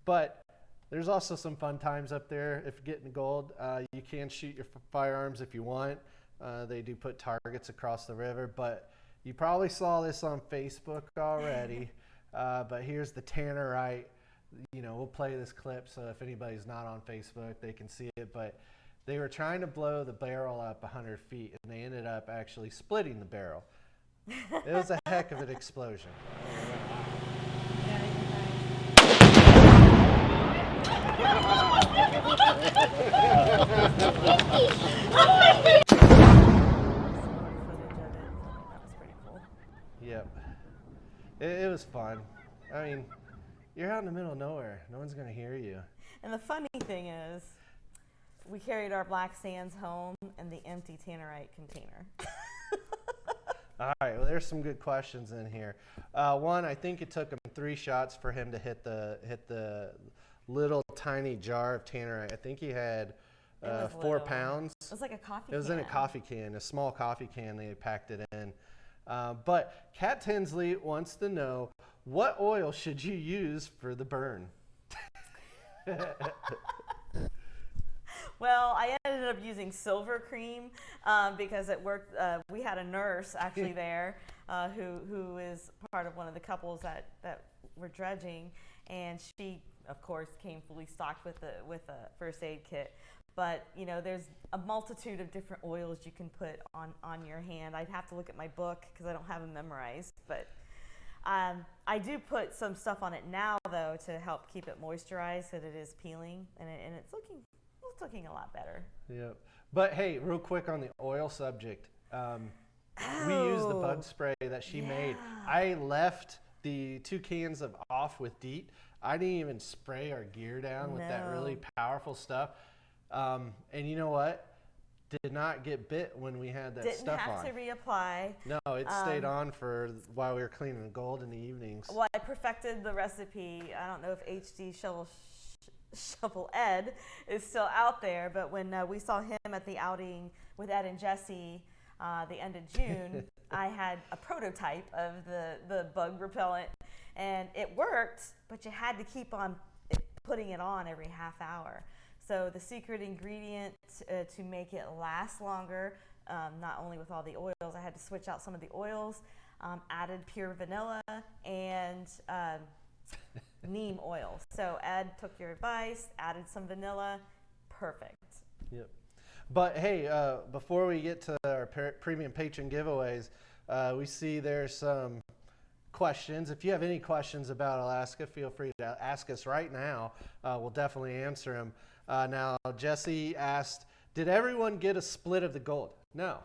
But there's also some fun times up there. If you're getting gold, you can shoot your firearms if you want. They do put targets across the river, but you probably saw this on Facebook already. But here's the tannerite. You know, we'll play this clip so if anybody's not on Facebook, they can see it. But they were trying to blow the barrel up 100 feet, and they ended up actually splitting the barrel. It was a heck of an explosion. Yep. It was fun. I mean, you're out in the middle of nowhere. No one's going to hear you. And the funny thing is, we carried our black sands home in the empty tannerite container. All right, well, there's some good questions in here. One, I think it took him 3 shots for him to hit the little tiny jar of tannerite. I think he had 4 pounds. It was like a coffee can. It was in a coffee can, a small coffee can. They packed it in. But Kat Tinsley wants to know, what oil should you use for the burn? Well, I ended up using silver cream because it worked. We had a nurse actually there who is part of one of the couples that were dredging, and she, of course, came fully stocked with a first aid kit. But, you know, there's a multitude of different oils you can put on your hand. I'd have to look at my book because I don't have them memorized. But I do put some stuff on it now, though, to help keep it moisturized so that it is peeling, and it's looking a lot better. Yep. But hey, real quick on the oil subject, we used the bug spray that she made. I left the 2 cans of off with DEET. I didn't even spray our gear down with that really powerful stuff. And you know what? Did not get bit when we had that stuff on. Didn't have to reapply. No, it stayed on for while we were cleaning the gold in the evenings. Well, I perfected the recipe. I don't know if HD Shovel Ed is still out there, but when we saw him at the outing with Ed and Jesse the end of June, I had a prototype of the bug repellent, and it worked, but you had to keep on putting it on every half hour. So the secret ingredient to make it last longer, not only with all the oils, I had to switch out some of the oils, added pure vanilla and neem oil. So Ed took your advice, added some vanilla, perfect. Yep. But hey, before we get to our premium patron giveaways, we see there's some questions. If you have any questions about Alaska, feel free to ask us right now. We'll definitely answer them. Now, Jesse asked, did everyone get a split of the gold? No.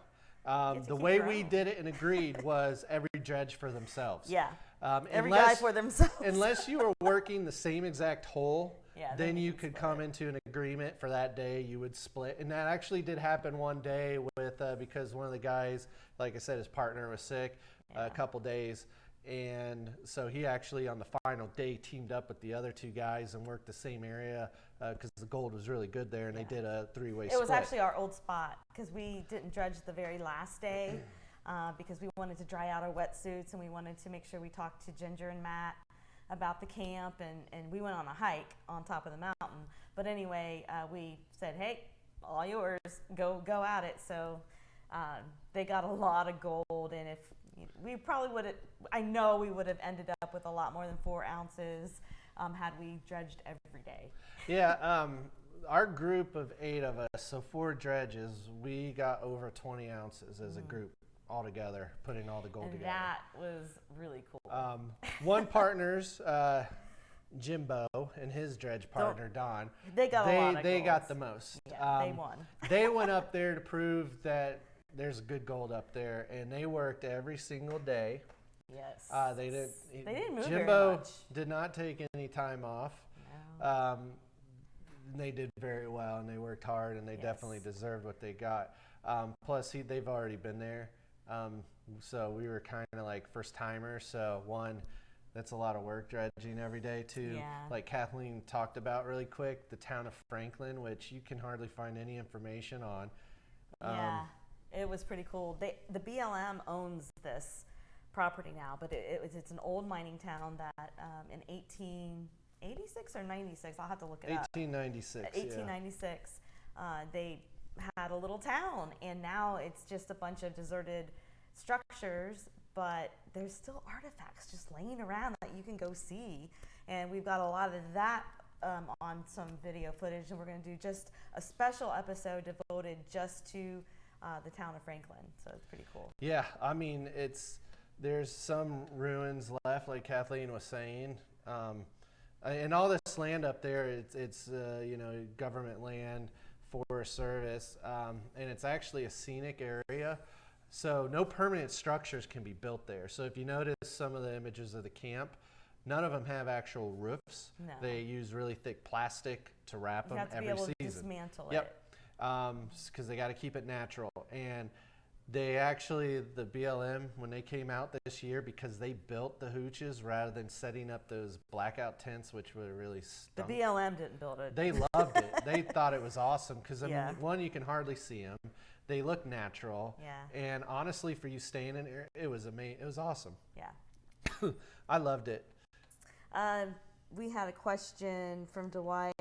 The way we did it and agreed was every dredge for themselves. Yeah. Every guy for themselves. Unless you were working the same exact hole, then you could come into an agreement for that day. You would split. And that actually did happen one day with because one of the guys, like I said, his partner was sick a couple days. And so he actually on the final day teamed up with the other two guys and worked the same area because the gold was really good there, and they did a three-way split. It was actually our old spot because we didn't dredge the very last day because we wanted to dry out our wetsuits, and we wanted to make sure we talked to Ginger and Matt about the camp, and we went on a hike on top of the mountain. But anyway, we said, hey, all yours, go at it. So they got a lot of gold, and if we probably would have, I know we would have ended up with a lot more than 4 ounces had we dredged every day. Yeah, our group of 8 of us, so 4 dredges, we got over 20 ounces as a group all together, putting all the gold together. That was really cool. One partner's Jimbo and his dredge partner Don. They got a lot of They golds. got the most. Yeah, they won. They went up there to prove that there's good gold up there, and they worked every single day. Yes. They didn't move Jimbo very much. did not take any time off. No. They did very well, and they worked hard, and they definitely deserved what they got. Plus, they've already been there. So we were kind of like first timers. So one, that's a lot of work dredging every day. Two, like Kathleen talked about really quick, the town of Franklin, which you can hardly find any information on. Yeah, it was pretty cool. The BLM owns this property now, but it's an old mining town that in 1886 or 96, I'll have to look it up. 1896. 1896, they had a little town, and now it's just a bunch of deserted structures, but there's still artifacts just laying around that you can go see, and we've got a lot of that on some video footage, and we're going to do just a special episode devoted just to the town of Franklin, so it's pretty cool. Yeah, I mean, there's some ruins left, like Kathleen was saying, and all this land up there, it's government land, Forest Service, and it's actually a scenic area, so no permanent structures can be built there. So if you notice some of the images of the camp, none of them have actual roofs. No. They use really thick plastic to wrap them every season. You have to be able to dismantle it. Yep, because they got to keep it natural. And they actually, the BLM, when they came out this year, because they built the hooches rather than setting up those blackout tents, which were really stunk. The BLM didn't build it. They loved it. They thought it was awesome because, I mean, Yeah. one, you can hardly see them. They look natural. Yeah. And honestly, for you staying in there, it was amazing. It was awesome. Yeah. I loved it. We had a question from Dwight.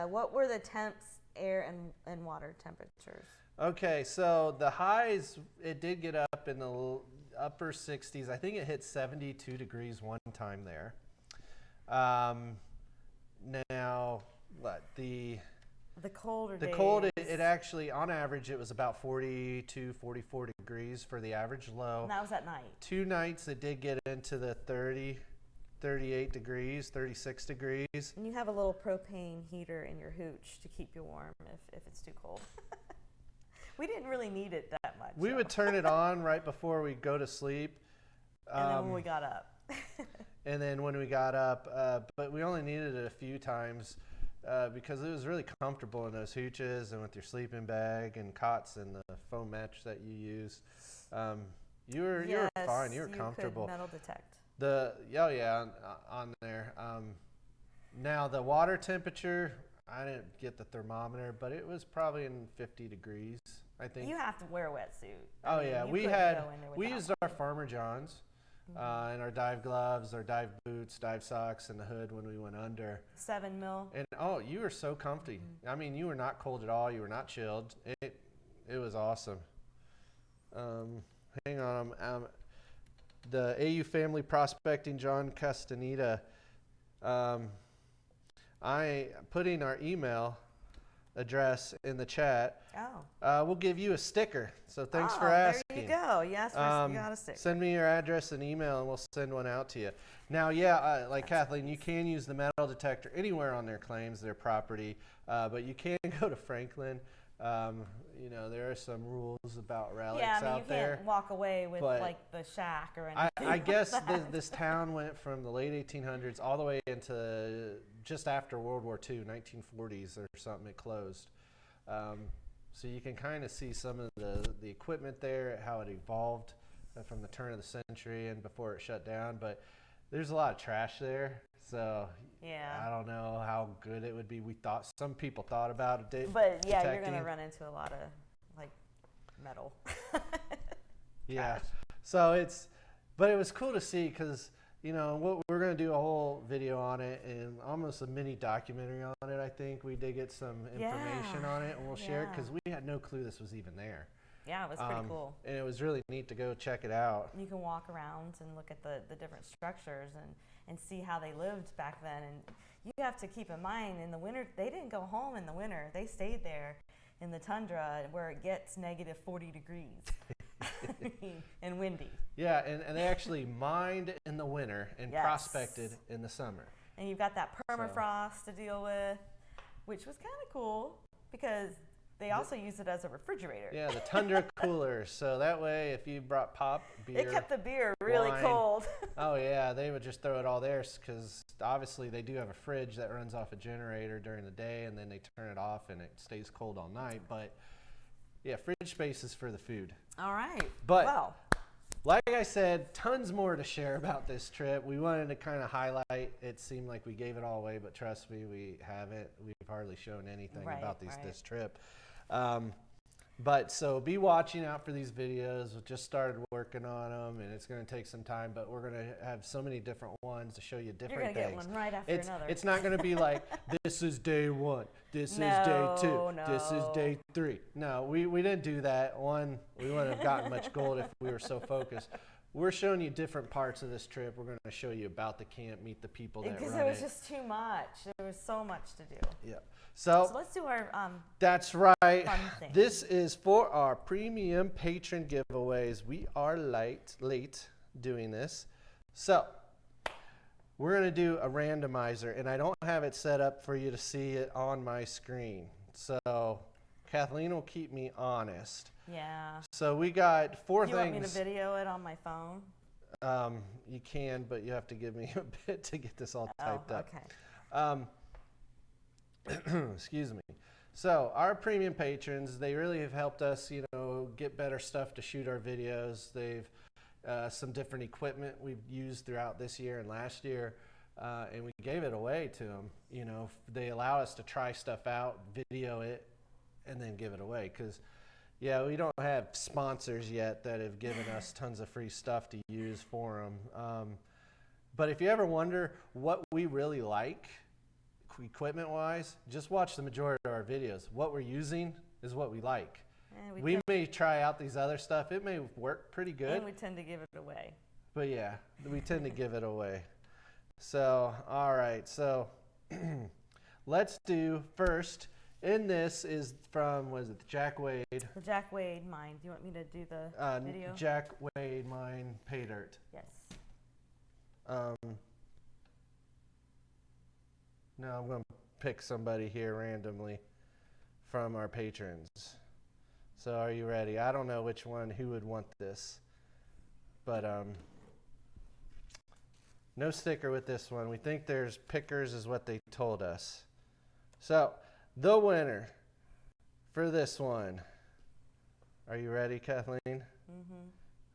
What were the temps, air, and water temperatures? Okay, so the highs, it did get up in the upper 60s. I think it hit 72 degrees one time there. Now, what, the colder the days. cold, it actually, on average, it was about 42, 44 degrees for the average low. And that was at night. 2 nights, it did get into the 30, 38 degrees, 36 degrees. And you have a little propane heater in your hooch to keep you warm if it's too cold. We didn't really need it that much. We would turn it on right before we go to sleep. And then when we got up. And then when we got up, but we only needed it a few times because it was really comfortable in those hooches and with your sleeping bag and cots and the foam mesh that you use. You were fine. You were comfortable. Could metal detect. On there. Now the water temperature, I didn't get the thermometer, but it was probably in 50 degrees, I think. You have to wear a wetsuit. Oh yeah, we used our Farmer John's. and our dive gloves, our dive boots, dive socks, and the hood when we went under. 7 mil. And you were so comfy. I mean, you were not cold at all. You were not chilled. It was awesome. Hang on. The AU Family Prospecting, John Castaneda. I putting our email address in the chat. Oh. We'll give you a sticker. So thanks for asking. asking. There you go. Yes, you got a sticker. Send me your address and email, and we'll send one out to you. Now, like Kathleen, you can use the metal detector anywhere on their claims, their property, but you can go to Franklin. There are some rules about relics out there. You can't walk away with like the shack or anything. I guess this town went from the late 1800s all the way into just after World War II, 1940s or something. It closed. So you can kind of see some of the equipment there, how it evolved from the turn of the century and before it shut down. But there's a lot of trash there. So I don't know how good it would be. Some people thought about it. But yeah, you're going to run into a lot of like metal. Yeah. So but it was cool to see because, what we're going to do a whole video on it and almost a mini documentary on it. I think we did get some information on it and we'll share it because we had no clue this was even there. Yeah, it was pretty cool. And it was really neat to go check it out. You can walk around and look at the different structures and see how they lived back then. And you have to keep in mind, in the winter, they didn't go home in the winter. They stayed there in the tundra where it gets negative 40 degrees and windy. Yeah, and they actually mined in the winter and prospected in the summer. And you've got that permafrost to deal with, which was kind of cool because they also use it as a refrigerator. Yeah, the tundra cooler. So that way, if you brought pop, beer, it kept the beer really wine, cold. Oh yeah, they would just throw it all there because obviously they do have a fridge that runs off a generator during the day, and then they turn it off and it stays cold all night. But yeah, fridge space is for the food. All right. But like I said, tons more to share about this trip. We wanted to kind of highlight. It seemed like we gave it all away, but trust me, we haven't. We've hardly shown anything about this trip. But so be watching out for these videos. We just started working on them, and it's going to take some time, but we're going to have so many different ones to show you different things. You're going to get one right after another. It's not going to be like, this is day 1, this is day 2, this is day 3. No, we didn't do that. One, we wouldn't have gotten much gold if we were so focused. We're showing you different parts of this trip. We're going to show you about the camp, meet the people that run it. Because it was just too much. There was so much to do. Yeah. So let's do our that's right. fun thing. This is for our Premium Patron giveaways. We are late doing this. So we're going to do a randomizer, and I don't have it set up for you to see it on my screen. So Kathleen will keep me honest. Yeah. So we got 4 things. Do you want me to video it on my phone? You can, but you have to give me a bit to get this all typed up. Okay. Excuse me. So our premium patrons, they really have helped us, get better stuff to shoot our videos. They've some different equipment we've used throughout this year and last year, and we gave it away to them. They allow us to try stuff out, video it, and then give it away. Because, we don't have sponsors yet that have given us tons of free stuff to use for them. But if you ever wonder what we really like, equipment-wise, just watch the majority of our videos. What we're using is what we like. We may try out these other stuff. It may work pretty good. And we tend to give it away. But yeah, we tend to give it away. So, all right. So let's do first. In this is from, what is it, Jack Wade. The Jack Wade mine. Do you want me to do the video? Jack Wade mine pay dirt. Yes. No, I'm going to pick somebody here randomly from our patrons. So are you ready? I don't know who would want this. But no sticker with this one. We think there's pickers is what they told us. So the winner for this one. Are you ready, Kathleen? Mm-hmm.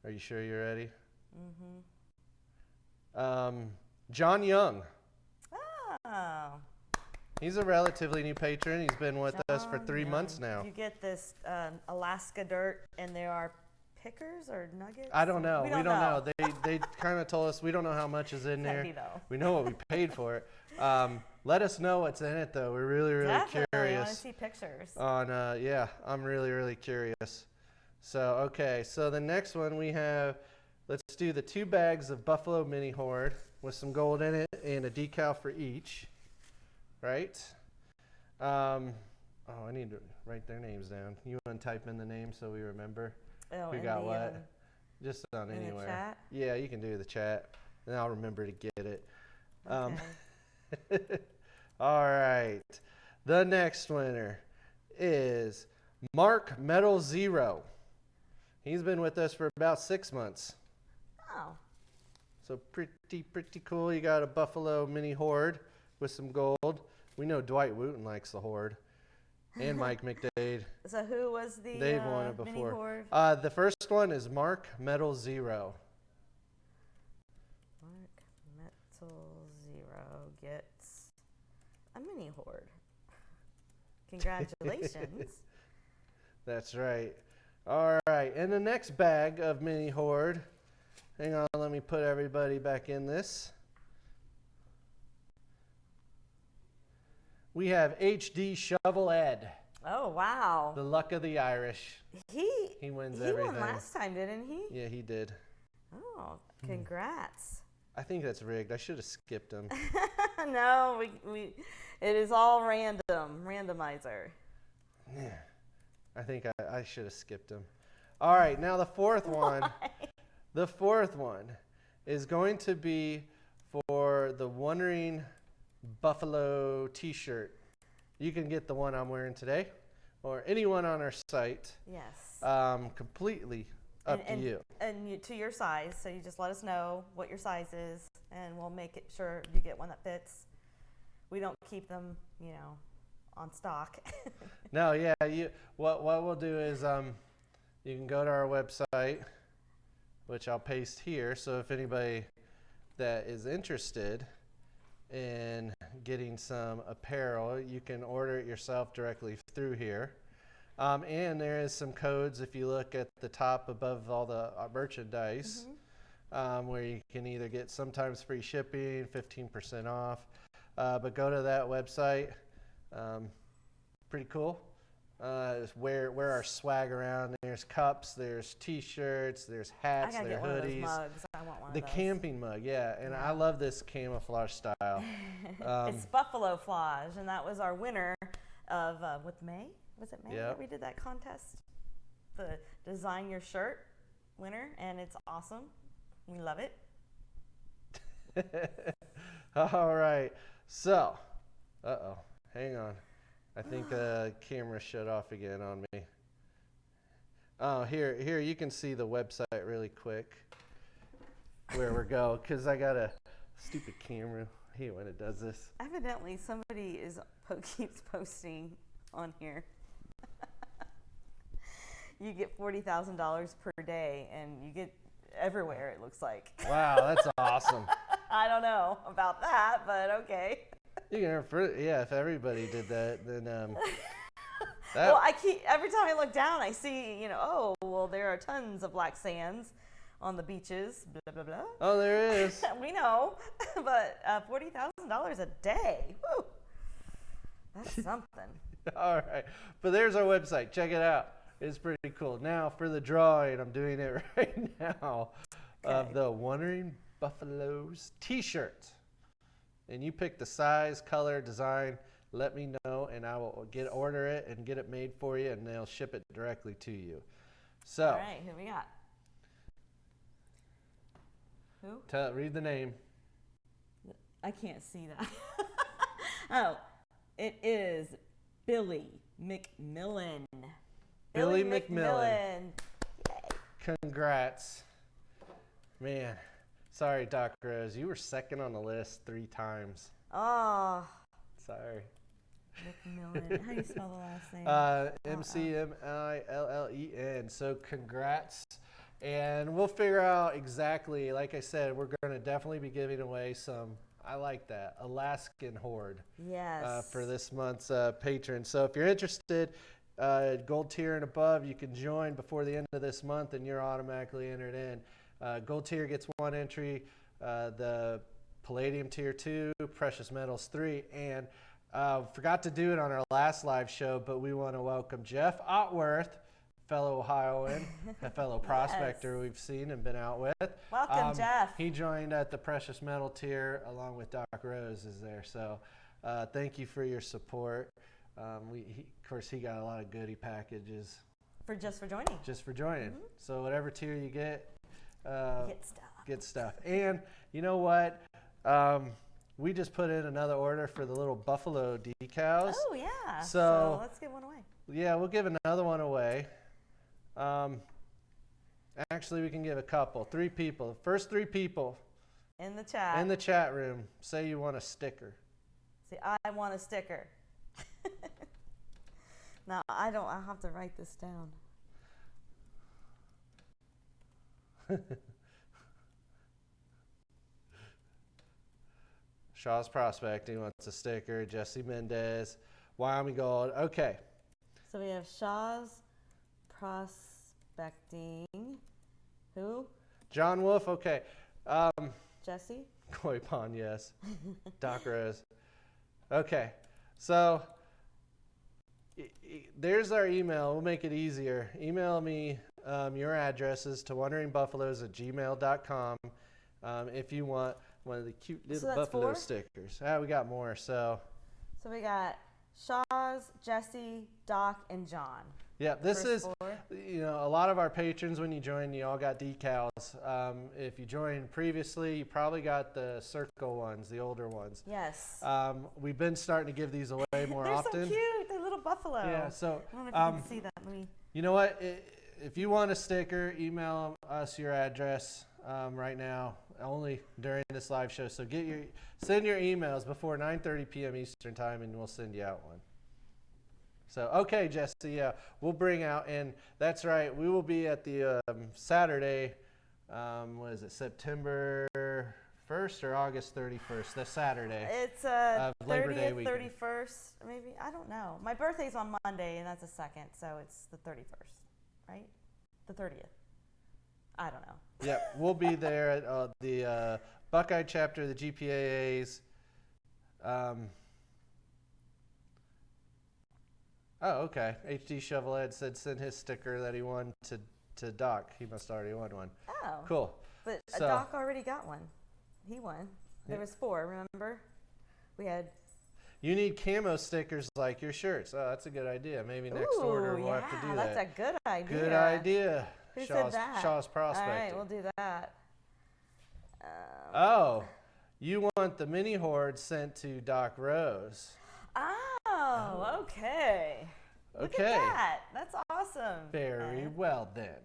Are you sure you're ready? Mm-hmm. John Young. Oh. He's a relatively new patron. He's been with us for 3 months now. You get this Alaska dirt, and there are kickers or nuggets? I don't know. We don't know. They kind of told us we don't know how much is in there. Heavy, though. We know what we paid for it. Let us know what's in it, though. We're really, really Definitely. curious. I want to see pictures. Yeah, I'm really, really curious. So, okay, so the next one we have, let's do the 2 bags of Buffalo Mini Horde with some gold in it and a decal for each, right? I need to write their names down. You want to type in the name so we remember who got what? Just on in anywhere. the chat? Yeah, you can do the chat, and I'll remember to get it. Okay. All right. The next winner is Mark Metal Zero. He's been with us for about 6 months. Oh. So pretty cool. You got a Buffalo Mini Horde with some gold. We know Dwight Wooten likes the Horde. And Mike McDade. So who was the They've won it Mini before. Horde? The first one is Mark Metal Zero. Mark Metal Zero gets a Mini Horde. Congratulations. That's right. All right, and the next bag of Mini Horde. Hang on, let me put everybody back in this. We have HD Shovel Ed. Oh, wow. The luck of the Irish. He wins everything. He won last time, didn't he? Yeah, he did. Oh, congrats. I think that's rigged. I should have skipped him. No, it is all randomizer. Yeah, I think I should have skipped him. All right, now the fourth one. The fourth one is going to be for the Wondering Buffalo t-shirt. You can get the one I'm wearing today or anyone on our site. Yes. Completely up to you. And to your size. So you just let us know what your size is and we'll make it sure you get one that fits. We don't keep them, on stock. No, yeah. What we'll do is you can go to our website, which I'll paste here. So if anybody that is interested in getting some apparel, you can order it yourself directly through here. And there is some codes if you look at the top above all the merchandise, where you can either get sometimes free shipping, 15% off. But go to that website. Pretty cool. Wear our swag around. There's cups, there's t-shirts, there's hats, there's hoodies. One of those mugs. I want one the of those. Camping mug, yeah. And I love this camouflage style. It's Buffalo Flage, and that was our winner of with May. Was it May that we did that contest? The Design Your Shirt winner, and it's awesome. We love it. All right. So, hang on. I think the camera shut off again on me. Oh, here you can see the website really quick where we go, because I got a stupid camera. I hate when it does this. Evidently, somebody keeps posting on here. You get $40,000 per day, and you get everywhere, it looks like. Wow, that's awesome. I don't know about that, but okay. You can, if everybody did that, then well, every time I look down, I see, there are tons of black sands on the beaches, blah, blah, blah. Oh, there is. We know, but $40,000 a day, woo, that's something. All right, but there's our website. Check it out. It's pretty cool. Now for the drawing, I'm doing it right now, of the Wondering Buffaloes t-shirt. And you pick the size, color, design, let me know, and I will order it and get it made for you, and they'll ship it directly to you. So, all right, who we got? Who? Read the name. I can't see that. Oh, it is Billy McMillan. Billy McMillan. Yay. Congrats. Man, sorry, Doc Rose. You were second on the list 3 times. Oh. Sorry. McMillan. How do you spell the last name? McMillen. So congrats. And we'll figure out exactly, like I said, we're going to definitely be giving away some, I like that, Alaskan Horde. Yes. For this month's patron. So if you're interested, gold tier and above, you can join before the end of this month, and you're automatically entered in. Gold tier gets 1 entry, the palladium tier 2, precious metals 3, and forgot to do it on our last live show, but we want to welcome Jeff Otworth, fellow Ohioan, a fellow prospector we've seen and been out with. Welcome, Jeff. He joined at the precious metal tier along with Doc Rose is there. So thank you for your support. Of course, he got a lot of goodie packages. Just for joining. Just for joining. Mm-hmm. So whatever tier you get, get stuff. And you know what? We just put in another order for the little buffalo decals. Oh, yeah. So let's give one away. Yeah, we'll give another one away. Actually, we can give a couple. 3 people. The first 3 people in the chat room say you want a sticker. Say, I want a sticker. Now, I have to write this down. Shaw's Prospecting wants a sticker. Jesse Mendez, Wyoming Gold. Okay. So we have Shaw's Prospecting. Who? John Wolf. Okay. Jesse? Koi Pond, yes. Doc Rose. Okay. So there's our email. We'll make it easier. Email me your addresses to wanderingbuffaloes@gmail.com if you want one of the cute little buffalo 4 stickers. We got more. So we got Shaw's, Jesse, Doc, and John. Yeah, this is, a lot of our patrons, when you join, you all got decals. If you joined previously, you probably got the circle ones, the older ones. Yes. We've been starting to give these away more They're often. They're so cute. They're little buffalo. Yeah, so. I don't know if you can see that. You know what? If you want a sticker, email us your address right now, only during this live show. So send your emails before 9:30 p.m. Eastern time, and we'll send you out one. So, okay, Jesse, yeah, we'll bring out, and that's right, we will be at the Saturday, September 1st or August 31st, the Saturday. It's Labor Day 30th, weekend. 31st, maybe, I don't know. My birthday's on Monday, and that's the 2nd, so it's the 31st, right? The 30th. I don't know. Yep, we'll be there at the Buckeye chapter of the GPAAs. Oh, okay. HD Shovelhead said send his sticker that he won to Doc. He must already won one. Oh. Cool. But Doc already got one. He won. There was 4, remember? We had... You need camo stickers like your shirts. Oh, that's a good idea. Maybe next order we'll have to do that. That's a good idea. Good idea. Who said that? Shaw's Prospecting. All right, we'll do that. You want the mini horde sent to Doc Rose. Oh, okay. Look at that. That's awesome. Very well then.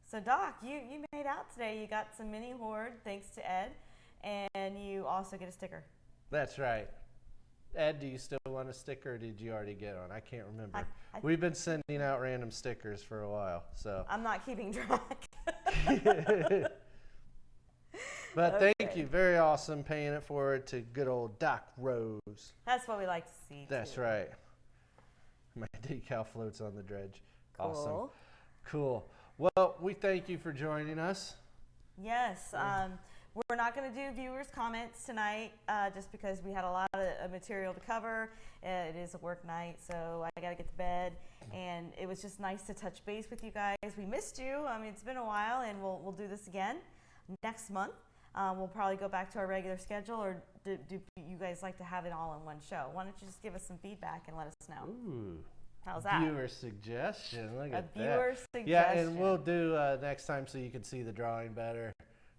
So Doc, you made out today. You got some mini horde thanks to Ed, and you also get a sticker. That's right. Ed, do you still want a sticker, or did you already get one? I can't remember. We've been sending out random stickers for a while, so. I'm not keeping track. But thank you. Very awesome. Paying it forward to good old Doc Rose. That's what we like to see. That's right. My decal floats on the dredge. Cool. Awesome. Cool. Well, we thank you for joining us. Yes. We're not going to do viewers' comments tonight just because we had a lot of material to cover. It is a work night, so I got to get to bed. And it was just nice to touch base with you guys. We missed you. I mean, it's been a while, and we'll do this again next month. We'll probably go back to our regular schedule, or do you guys like to have it all in one show? Why don't you just give us some feedback and let us know? Ooh. How's that? Viewer suggestion. Look at that. Viewer suggestion. Yeah, and we'll do next time so you can see the drawing better.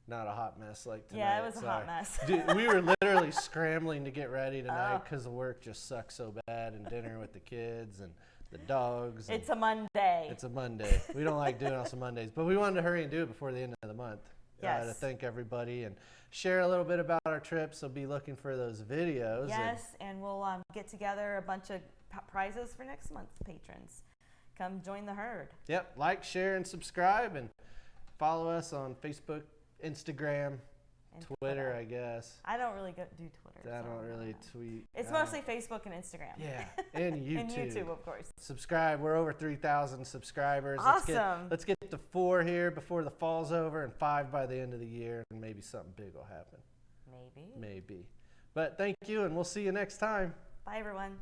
Not a hot mess like tonight. Yeah, it was a hot mess. Dude, we were literally scrambling to get ready tonight because the work just sucks so bad, and dinner with the kids and the dogs. It's a Monday. It's a Monday. We don't like doing it on Mondays, but we wanted to hurry and do it before the end of the month. Yes. To thank everybody and share a little bit about our trip. So be looking for those videos. Yes, and we'll get together a bunch of prizes for next month's patrons. Come join the herd. Yep. Like, share, and subscribe, and follow us on Facebook, Instagram, And Twitter, I guess. I don't really do Twitter. I don't really tweet. It's mostly Facebook and Instagram. Yeah, and YouTube. And YouTube, of course. Subscribe. We're over 3,000 subscribers. Awesome. Let's get to 4 here before the fall's over, and 5 by the end of the year, and maybe something big will happen. Maybe. Maybe. But thank you, and we'll see you next time. Bye, everyone.